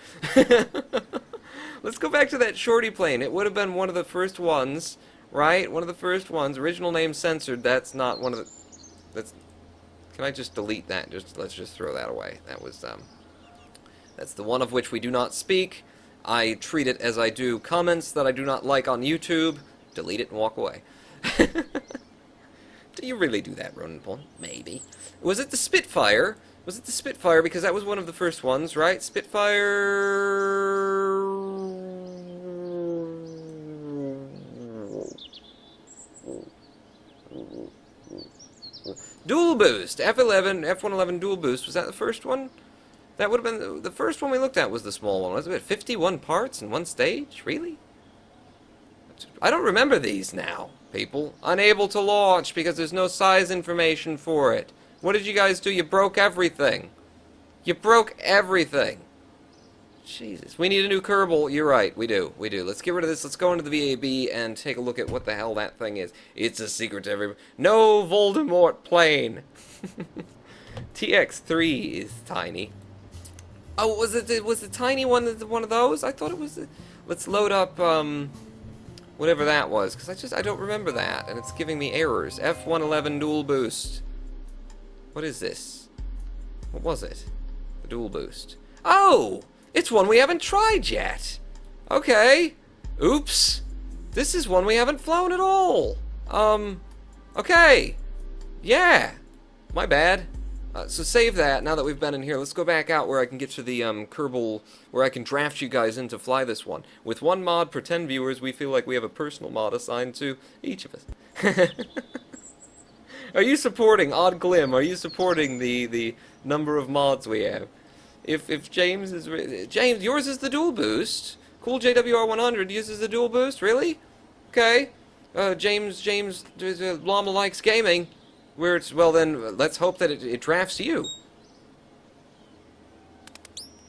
Let's go back to that shorty plane. It would have been one of the first ones, right? One of the first ones. Original name censored. That's not one of the... Can I just delete that? Let's just throw that away. That was, that's the one of which we do not speak. I treat it as I do comments that I do not like on YouTube. Delete it and walk away. Do you really do that, Ronan Paul? Maybe. Was it the Spitfire? Was it the Spitfire? Because that was one of the first ones, right? Spitfire... Dual boost. F111 dual boost. Was that the first one? That would have been... The first one we looked at was the small one. Was it 51 parts in one stage? Really? I don't remember these now, people. Unable to launch because there's no size information for it. What did you guys do? You broke everything. You broke everything. Jesus. We need a new Kerbal. You're right. We do. We do. Let's get rid of this. Let's go into the VAB and take a look at what the hell that thing is. It's a secret to everybody. No Voldemort plane. TX3 is tiny. Oh, was the tiny one one of those? I thought it was... Let's load up, whatever that was, because I don't remember that, and it's giving me errors. F111 dual boost. What is this? What was it? The dual boost. Oh! It's one we haven't tried yet! Okay. Oops. This is one we haven't flown at all. Okay. Yeah. My bad. So save that, now that we've been in here. Let's go back out where I can get to the Kerbal, where I can draft you guys in to fly this one. With one mod per 10 viewers, we feel like we have a personal mod assigned to each of us. Are you supporting Odd Glim? Are you supporting the number of mods we have? If James is... James, yours is the dual boost. Cool JWR100 uses the dual boost? Really? Okay. James, Llama Likes Gaming. Well then, let's hope that it drafts you.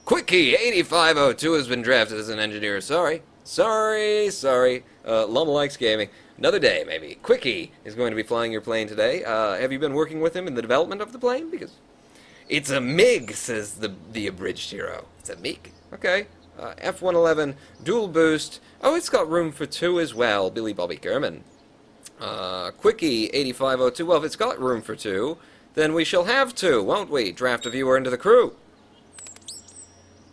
Quickie 8502 has been drafted as an engineer. Sorry. Llama Likes Gaming. Another day, maybe. Quickie is going to be flying your plane today. Have you been working with him in the development of the plane? Because it's a MiG, says the abridged hero. It's a MiG. Okay. F111 dual boost. Oh, it's got room for 2 as well. Billy Bobby Gurman. Quickie 8502. Well, if it's got room for 2, then we shall have 2, won't we? Draft a viewer into the crew.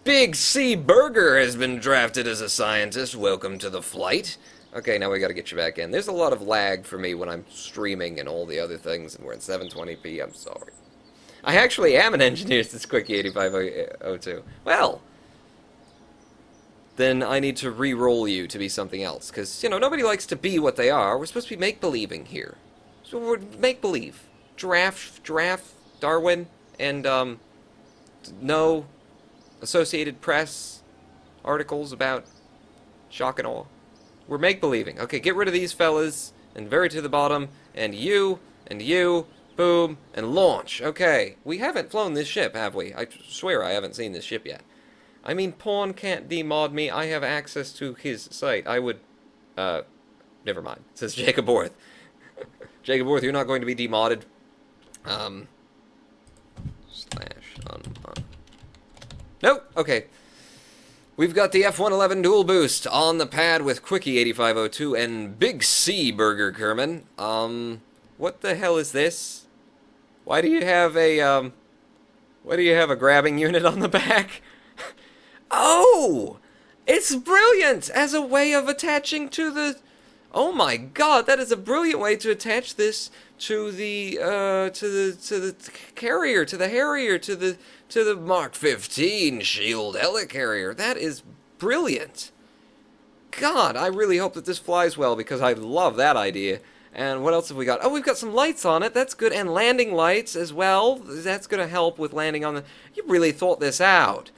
Big C Burger has been drafted as a scientist. Welcome to the flight. Okay, now we gotta get you back in. There's a lot of lag for me when I'm streaming and all the other things, and we're at 720p. I'm sorry. I actually am an engineer since Quickie8502. Well, then I need to re-roll you to be something else, because, you know, nobody likes to be what they are. We're supposed to be make-believing here. So we're make-believe. Giraffe, Darwin, and, no Associated Press articles about shock and awe. We're make-believing. Okay, get rid of these fellas, and very to the bottom, and you, boom, and launch. Okay, we haven't flown this ship, have we? I swear I haven't seen this ship yet. I mean, Pawn can't demod me. I have access to his site. I would, never mind. It says Jacob Orth. Jacob Orth, you're not going to be demodded. Nope, okay. We've got the F-111 dual boost on the pad with Quickie8502 and Big C Burger Kerman. What the hell is this? Why do you have a grabbing unit on the back? Oh! It's brilliant! As a way of attaching to the... Oh my god, that is a brilliant way to attach this to the carrier, to the Harrier, to the Mark 15 S.H.I.E.L.D. Helicarrier. That is brilliant. God, I really hope that this flies well, because I love that idea. And what else have we got? Oh, we've got some lights on it. That's good. And landing lights as well. That's going to help with landing on the... You really thought this out.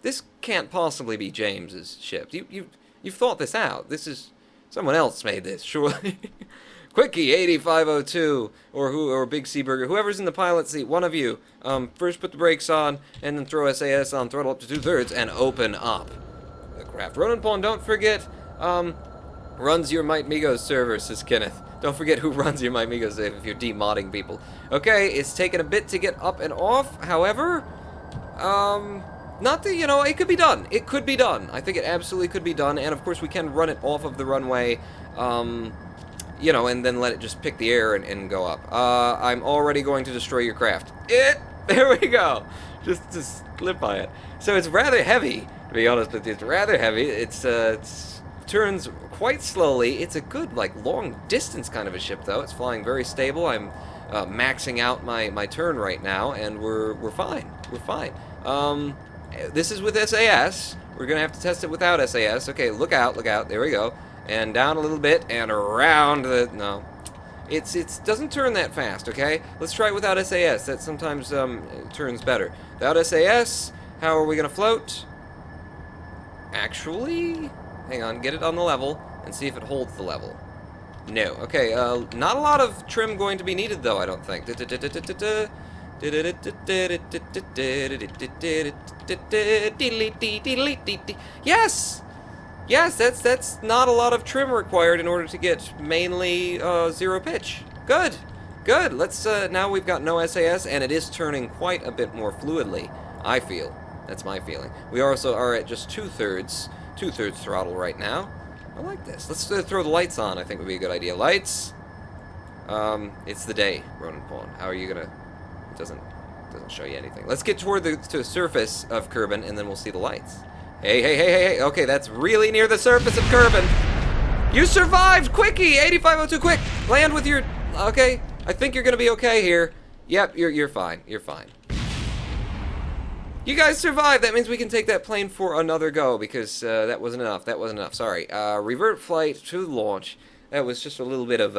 This can't possibly be James's ship. You've thought this out. This is... Someone else made this, surely. Quickie8502, or Big C Burger, whoever's in the pilot seat, one of you, first put the brakes on, and then throw SAS on, throttle up to 2/3, and open up the craft. Ronan Pawn, don't forget, runs your Might Migos server, says Kenneth. Don't forget who runs your Might Migos if you're demodding people. Okay, it's taken a bit to get up and off, however, not that, you know, it could be done. It could be done. I think it absolutely could be done, and of course we can run it off of the runway, you know, and then let it just pick the air and go up. I'm already going to destroy your craft. There we go. Just live by it. So it's rather heavy, to be honest with you. It's rather heavy. It's turns quite slowly. It's a good, like, long distance kind of a ship, though. It's flying very stable. I'm maxing out my turn right now, and we're fine. We're fine. This is with SAS. We're gonna have to test it without SAS. Okay, look out, there we go. And down a little bit, and around the... No. It doesn't turn that fast, okay? Let's try it without SAS. That sometimes turns better. Without SAS, how are we gonna float? Actually... Hang on, get it on the level, and see if it holds the level. No. Okay, not a lot of trim going to be needed, though, I don't think. Yes! Yes, that's not a lot of trim required in order to get mainly zero pitch. Good. Good. Let's now we've got no SAS, and it is turning quite a bit more fluidly, I feel. That's my feeling. We also are at just two-thirds throttle right now. I like this. Let's throw the lights on, I think would be a good idea. Lights. It's the day, Ronan Pawn. How are you gonna... It doesn't show you anything. Let's get toward the surface of Kerbin, and then we'll see the lights. Hey. Okay, that's really near the surface of Kerbin. You survived! Quickie8502, quick! Land with your... Okay, I think you're gonna be okay here. Yep, you're fine. You're fine. You guys survived! That means we can take that plane for another go, because that wasn't enough. That wasn't enough. Sorry. Revert flight to launch. That was just a little bit of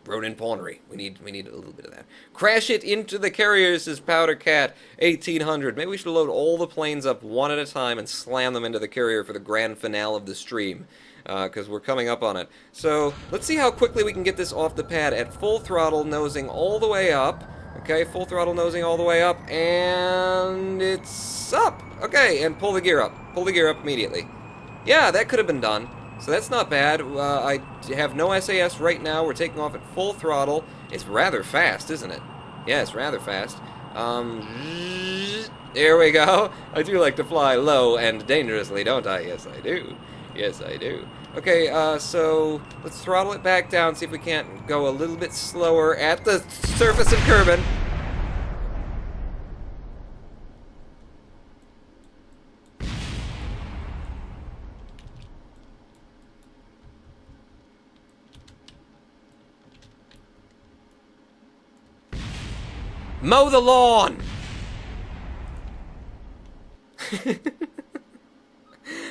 Ronin Pawnery. We need a little bit of that. Crash it into the carrier, says Powder Cat 1800. Maybe we should load all the planes up one at a time and slam them into the carrier for the grand finale of the stream, because we're coming up on it. So let's see how quickly we can get this off the pad at full throttle, nosing all the way up. Okay, full throttle nosing all the way up, and it's up. Okay, and pull the gear up. Pull the gear up immediately. Yeah, that could have been done. So that's not bad. I have no SAS right now. We're taking off at full throttle. It's rather fast, isn't it? Yeah, it's rather fast. There we go. I do like to fly low and dangerously, don't I? Yes, I do. Yes, I do. Okay, so let's throttle it back down, see if we can't go a little bit slower at the surface of Kerbin. Mow the lawn!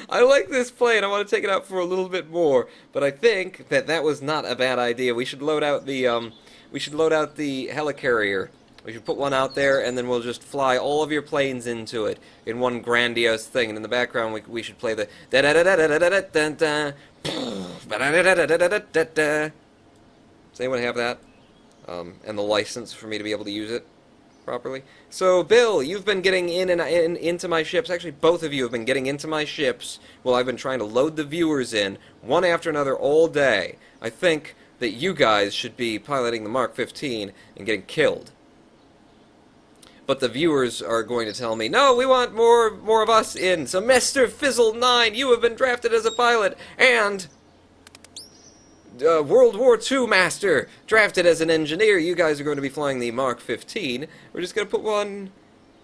I like this plane. I want to take it out for a little bit more, but I think that was not a bad idea. We should load out the Helicarrier. We should put one out there, and then we'll just fly all of your planes into it in one grandiose thing. And in the background, we should play the da da da da da da da da. Does anyone have that? And the license for me to be able to use it properly. So, Bill, you've been getting in and into my ships. Actually, both of you have been getting into my ships while I've been trying to load the viewers in, one after another, all day. I think that you guys should be piloting the Mark 15 and getting killed. But the viewers are going to tell me, no, we want more of us in. So, Mr. Fizzle9, you have been drafted as a pilot, and World War II Master, drafted as an engineer. You guys are going to be flying the Mark 15. We're just going to put one...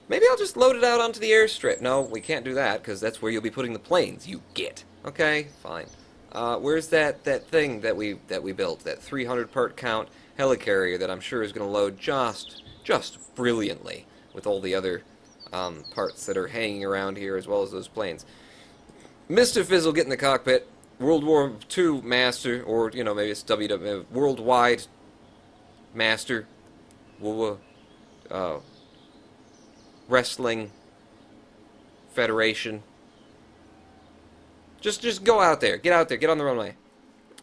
Maybe I'll just load it out onto the airstrip. No, we can't do that, because that's where you'll be putting the planes, you git. Okay, fine. Where's that thing that we built, that 300 part count helicarrier that I'm sure is going to load just brilliantly with all the other parts that are hanging around here, as well as those planes. Mr. Fizzle, get in the cockpit. World War II Master, or, you know, maybe it's Worldwide Master, Wrestling Federation. Just go out there. Get out there. Get on the runway.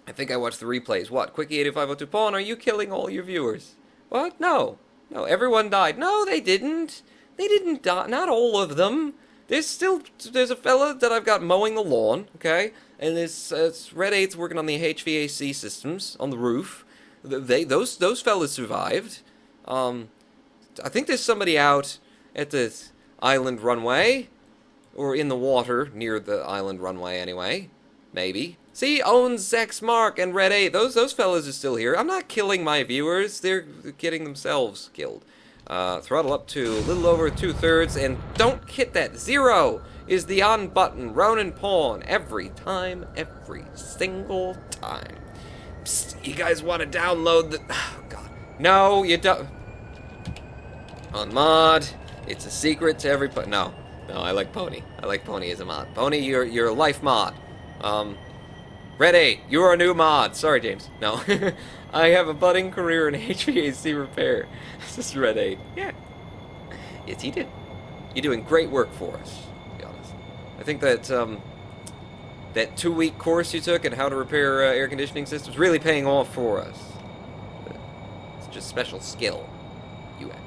I think I watched the replays. What? Quickie8502. Pawn, are you killing all your viewers? What? No. No, everyone died. No, they didn't. They didn't die. Not all of them. There's a fella that I've got mowing the lawn, okay? And it's Red 8's working on the HVAC systems on the roof. Those fellas survived. I think there's somebody out at the island runway, or in the water near the island runway anyway. Maybe. See, owns X Mark and Red 8. Those fellas are still here. I'm not killing my viewers. They're getting themselves killed. Throttle up to a little over 2/3, and don't hit that. 0 is the on button. Ronin Pawn. Every time. Every single time. Psst, you guys want to download the... Oh, God. No, you don't. On mod. It's a secret to everybody. No, I like Pony. I like Pony as a mod. Pony, you're a life mod. Red 8, you are a new mod. Sorry, James. No. I have a budding career in HVAC repair. This is Red 8. Yeah. Yes, he did. You're doing great work for us, to be honest. I think that, that 2-week course you took in how to repair air conditioning systems really paying off for us. It's just special skill you have.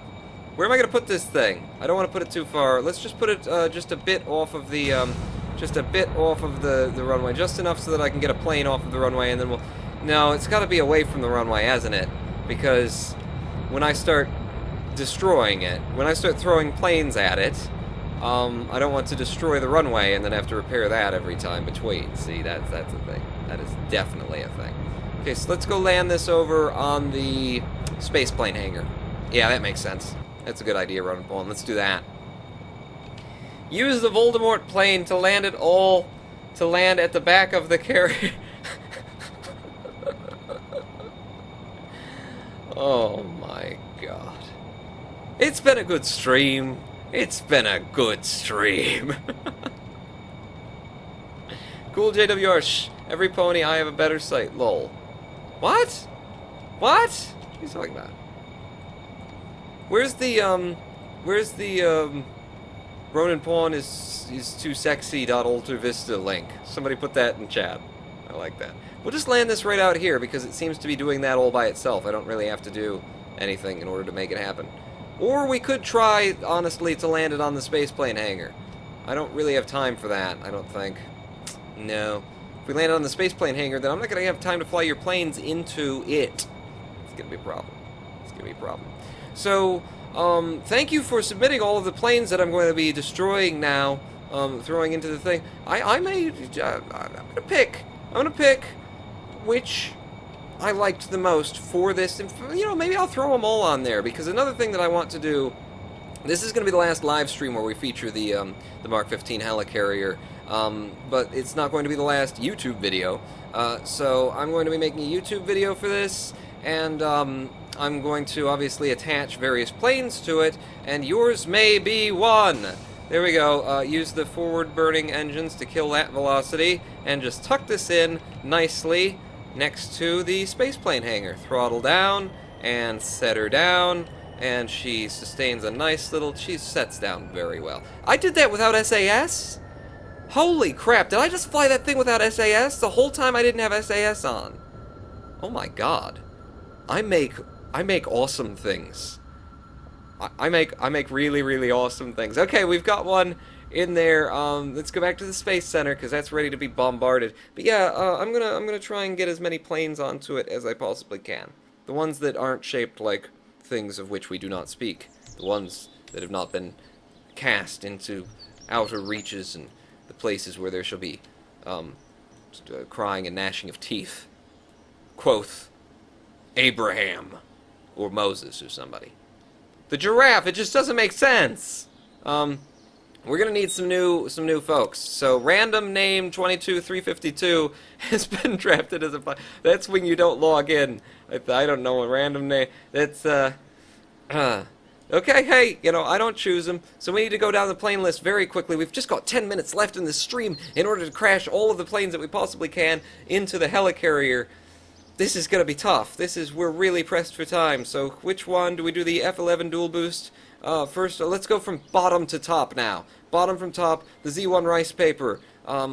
Where am I going to put this thing? I don't want to put it too far. Let's just put it just a bit off of the, the runway. Just enough so that I can get a plane off of the runway, and then we'll... No, it's got to be away from the runway, hasn't it? Because when I start destroying it, when I start throwing planes at it, I don't want to destroy the runway and then have to repair that every time between. See, that's a thing. That is definitely a thing. Okay, so let's go land this over on the spaceplane hangar. Yeah, that makes sense. That's a good idea, Ronin Pawn. Let's do that. Use the Voldemort plane to land at the back of the carrier. Oh my God. It's been a good stream. It's been a good stream. Cool JWR. Shh. Every pony, I have a better sight. Lol. What? What? What are you talking about? Where's the Ronin Pawn is too sexy.ultra vista link? Somebody put that in chat. I like that. We'll just land this right out here because it seems to be doing that all by itself. I don't really have to do anything in order to make it happen. Or we could try, honestly, to land it on the spaceplane hangar. I don't really have time for that, I don't think. No. If we land it on the spaceplane hangar, then I'm not going to have time to fly your planes into it. It's going to be a problem. It's going to be a problem. So, thank you for submitting all of the planes that I'm going to be destroying now, throwing into the thing. I'm going to pick which I liked the most for this. And, you know, maybe I'll throw them all on there, because another thing that I want to do, this is going to be the last live stream where we feature the Mark 15 Helicarrier, but it's not going to be the last YouTube video. So I'm going to be making a YouTube video for this, and I'm going to obviously attach various planes to it, and yours may be one. There we go. Use the forward burning engines to kill that velocity, and just tuck this in nicely next to the spaceplane hangar. Throttle down, and set her down, and she sustains a nice little... She sets down very well. I did that without SAS? Holy crap, did I just fly that thing without SAS? The whole time I didn't have SAS on. Oh my god. I make awesome things. I make really, really awesome things. Okay, we've got one in there. Let's go back to the Space Center, because that's ready to be bombarded. But yeah, I'm gonna try and get as many planes onto it as I possibly can. The ones that aren't shaped like things of which we do not speak. The ones that have not been cast into outer reaches and the places where there shall be crying and gnashing of teeth. Quoth Abraham or Moses or somebody. The giraffe, it just doesn't make sense. We're gonna need some new folks. So random name 22352 has been drafted as a... That's when you don't log in. I don't know a random name. That's okay, hey, you know, I don't choose them, so we need to go down the plane list very quickly. We've just got 10 minutes left in this stream in order to crash all of the planes that we possibly can into the Helicarrier. This is gonna be tough. We're really pressed for time, so which one? Do we do the F11 dual boost? First, let's go from bottom to top now. Bottom from top, the Z1 rice paper,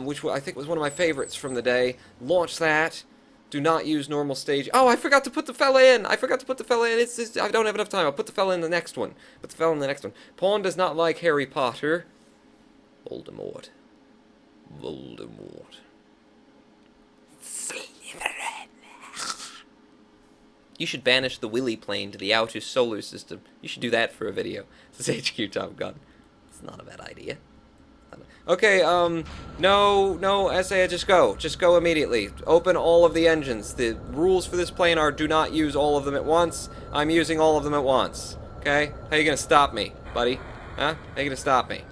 which I think was one of my favorites from the day. Launch that. Do not use normal stage. Oh, I forgot to put the fella in. I don't have enough time. I'll put the fella in the next one. Pawn does not like Harry Potter. Voldemort. You should banish the Willy plane to the outer solar system. You should do that for a video. This is HQ Top Gun. It's not a bad idea. Okay, no, SA, just go immediately. Open all of the engines. The rules for this plane are do not use all of them at once. I'm using all of them at once. Okay? How you gonna stop me, buddy? Huh? How you gonna stop me?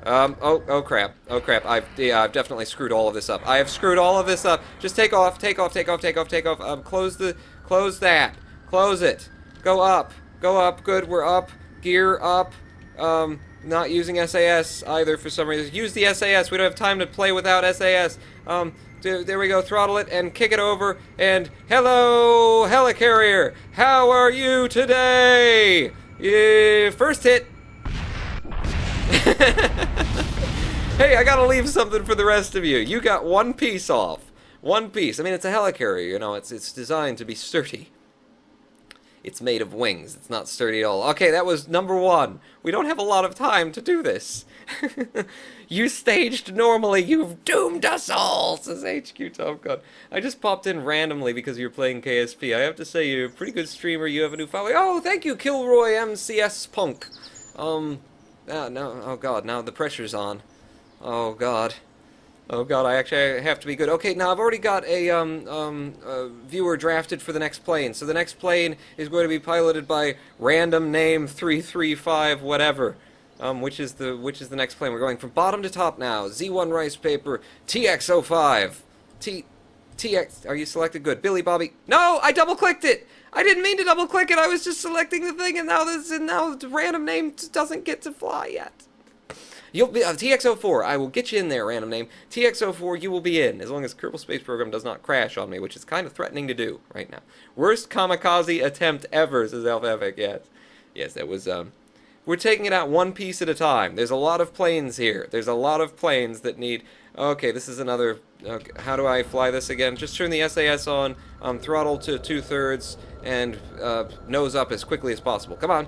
Oh crap. I've definitely screwed all of this up. I have screwed all of this up. Just take off. Close that. Close it. Go up. Good, we're up. Gear up. Not using SAS either for some reason. Use the SAS. We don't have time to play without SAS. There we go. Throttle it and kick it over. And hello, Helicarrier. How are you today? First hit. Hey, I gotta leave something for the rest of you. You got one piece off. One piece. I mean, it's a Helicarrier, you know. It's designed to be sturdy. It's made of wings. It's not sturdy at all. Okay, that was number one. We don't have a lot of time to do this. You staged normally. You've doomed us all, says HQ Top Gun. I just popped in randomly because you're playing KSP. I have to say, you're a pretty good streamer. You have a new follower. Oh, thank you, Kilroy MCS Punk. No, oh god, now the pressure's on. Oh god, I actually have to be good. Okay, now I've already got a viewer drafted for the next plane. So the next plane is going to be piloted by random name 335 whatever, which is the next plane. We're going from bottom to top now. Z1 rice paper, TX05. TX, are you selected? Good. Billy Bobby. No, I double clicked it. I didn't mean to double click it. I was just selecting the thing, and now the random name doesn't get to fly yet. You'll be TX04. I will get you in there, random name. TX04, you will be in as long as Kerbal Space Program does not crash on me, which is kind of threatening to do right now. Worst kamikaze attempt ever, says Alpha Epic. Yes, that was. We're taking it out one piece at a time. There's a lot of planes here. There's a lot of planes that need. Okay, this is another. How do I fly this again? Just turn the SAS on. Throttle to 2/3 and nose up as quickly as possible. Come on.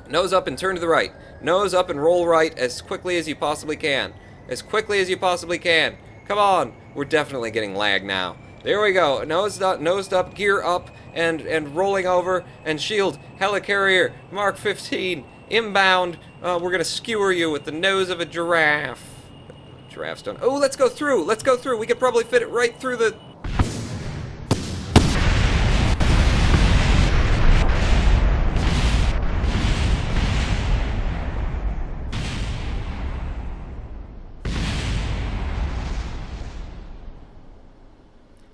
Nose up and turn to the right. Nose up and roll right as quickly as you possibly can. As quickly as you possibly can. Come on. We're definitely getting lag now. There we go. Nose up, gear up, and rolling over. And shield, Helicarrier, Mark 15, inbound. We're going to skewer you with the nose of a giraffe. Giraffes don't... Oh, let's go through. We could probably fit it right through the...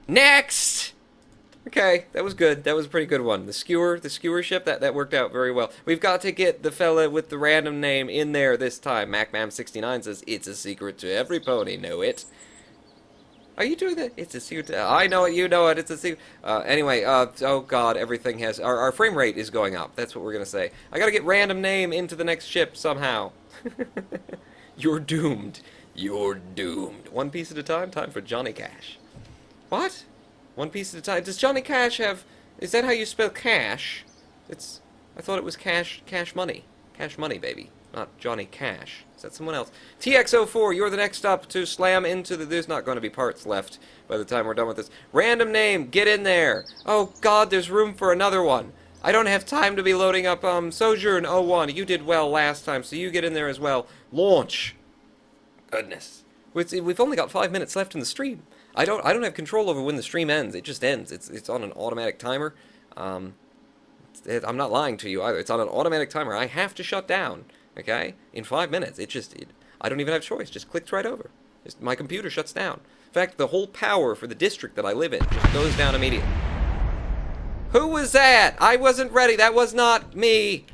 Next! Okay, that was good. That was a pretty good one. The skewer ship, that worked out very well. We've got to get the fella with the random name in there this time. MacMam69 says, it's a secret to every pony, know it. Are you doing that? It's a secret. I know it, you know it, it's a secret. Anyway, oh god, everything has... Our frame rate is going up. That's what we're going to say. I got to get random name into the next ship somehow. You're doomed. You're doomed. One piece at a time? Time for Johnny Cash. What? One piece at a time. Does Johnny Cash have... Is that how you spell cash? It's... I thought it was cash money. Cash money, baby. Not Johnny Cash. Is that someone else? TX04, you're the next up to slam into the... There's not going to be parts left by the time we're done with this. Random name, get in there. Oh, God, there's room for another one. I don't have time to be loading up Sojourn 01. You did well last time, so you get in there as well. Launch. Goodness. We've only got 5 minutes left in the stream. I don't have control over when the stream ends. It just ends. It's on an automatic timer. I'm not lying to you either. It's on an automatic timer. I have to shut down. Okay? In 5 minutes. I don't even have a choice. Just clicked right over. My computer shuts down. In fact, the whole power for the district that I live in just goes down immediately. Who was that? I wasn't ready. That was not me.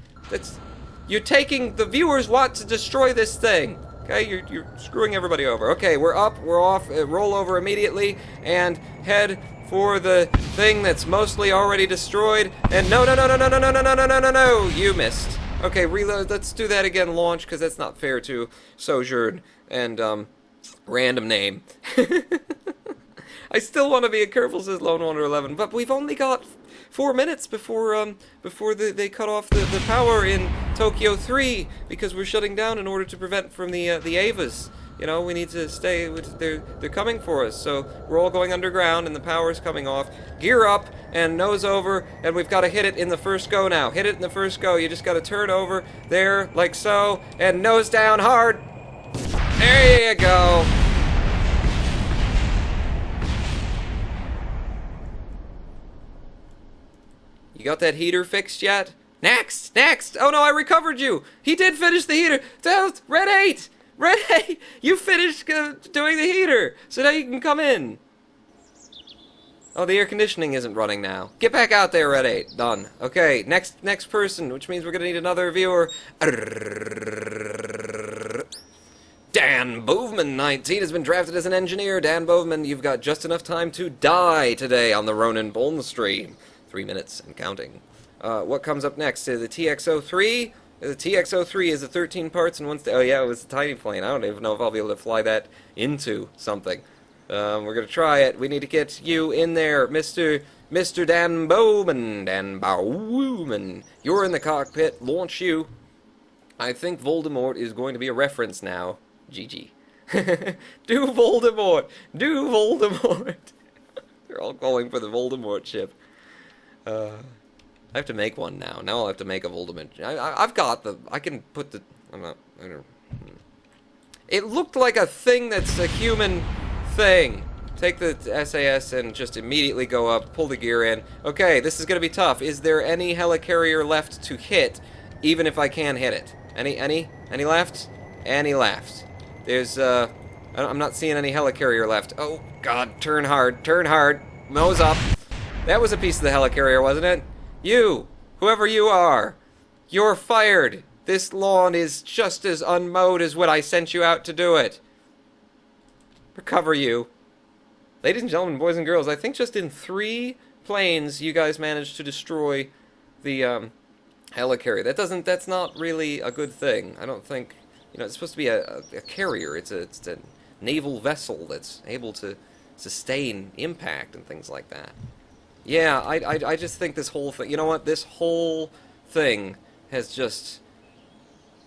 You're taking... The viewers want to destroy this thing. Okay, you're screwing everybody over. Okay, we're up, we're off, roll over immediately, and head for the thing that's mostly already destroyed. And no, you missed. Okay, reload. Let's do that again. Launch, because that's not fair to Sojourn and random name. I still want to be a Kerful, says Lone Wonder 11, but we've only got 4 minutes before they cut off the power in Tokyo 3 because we're shutting down in order to prevent from the Avas. You know, we need to stay. They're coming for us, so we're all going underground and the power's coming off. Gear up and nose over, and we've got to hit it in the first go now. Hit it in the first go. You just got to turn over there like so and nose down hard. There you go. You got that heater fixed yet? Next! Oh no, I recovered you! He did finish the heater! Red 8! Red 8! You finished doing the heater! So now you can come in. Oh, the air conditioning isn't running now. Get back out there, Red 8. Done. Okay, next person, which means we're gonna need another viewer. Dan Boveman, 19, has been drafted as an engineer. Dan Boveman, you've got just enough time to die today on the Ronin Bone stream. 3 minutes and counting. What comes up next? The TX03? The TX03 is the 13 parts and one... Oh yeah, it was a tiny plane. I don't even know if I'll be able to fly that into something. We're gonna try it. We need to get you in there, Mr. Dan Bowman. Dan Bowman. You're in the cockpit. Launch you. I think Voldemort is going to be a reference now. GG. Do Voldemort! Do Voldemort! They're all calling for the Voldemort ship. I have to make one now. Now I'll have to make a Voldemort. I've got the... I can put the... I'm not... I don't, it looked like a thing that's a human thing. Take the SAS and just immediately go up. Pull the gear in. Okay, this is going to be tough. Is there any helicarrier left to hit, even if I can hit it? Any left? Any left. There's, I'm not seeing any helicarrier left. Oh, God. Turn hard. Turn hard. Nose up. That was a piece of the helicarrier, wasn't it? You, whoever you are, you're fired. This lawn is just as unmowed as when I sent you out to do it. Recover you. Ladies and gentlemen, boys and girls, I think just in 3 planes you guys managed to destroy the helicarrier. That's not really a good thing. I don't think, you know, it's supposed to be a carrier. It's a naval vessel that's able to sustain impact and things like that. Yeah, I just think this whole thing, you know what, this whole thing has just,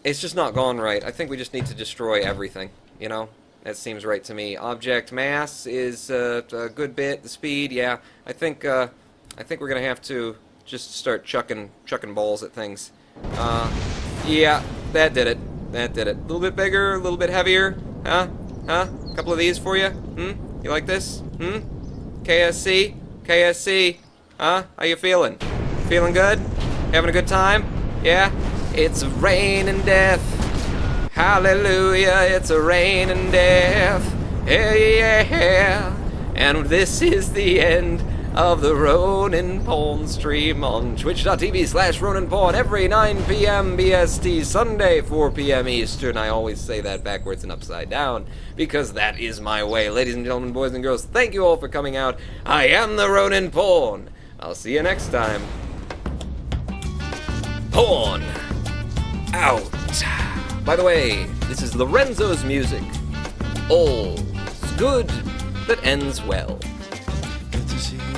it's just not gone right. I think we just need to destroy everything, you know? That seems right to me. Object mass is a good bit, the speed, yeah. I think we're gonna have to just start chucking balls at things. Yeah, that did it. That did it. A little bit bigger, a little bit heavier, huh? A couple of these for you? You like this? KSC? KSC, huh? How you feeling? Feeling good? Having a good time? Yeah? It's rain and death. Hallelujah, it's a rain and death. Yeah. And this is the end of the Ronin Porn stream on twitch.tv/Ronin Porn every 9 p.m. BST, Sunday 4 p.m. Eastern. I always say that backwards and upside down because that is my way. Ladies and gentlemen, boys and girls, thank you all for coming out. I am the Ronin Porn. I'll see you next time. Porn out. By the way, this is Lorenzo's music. All's good that ends well. Good to see you.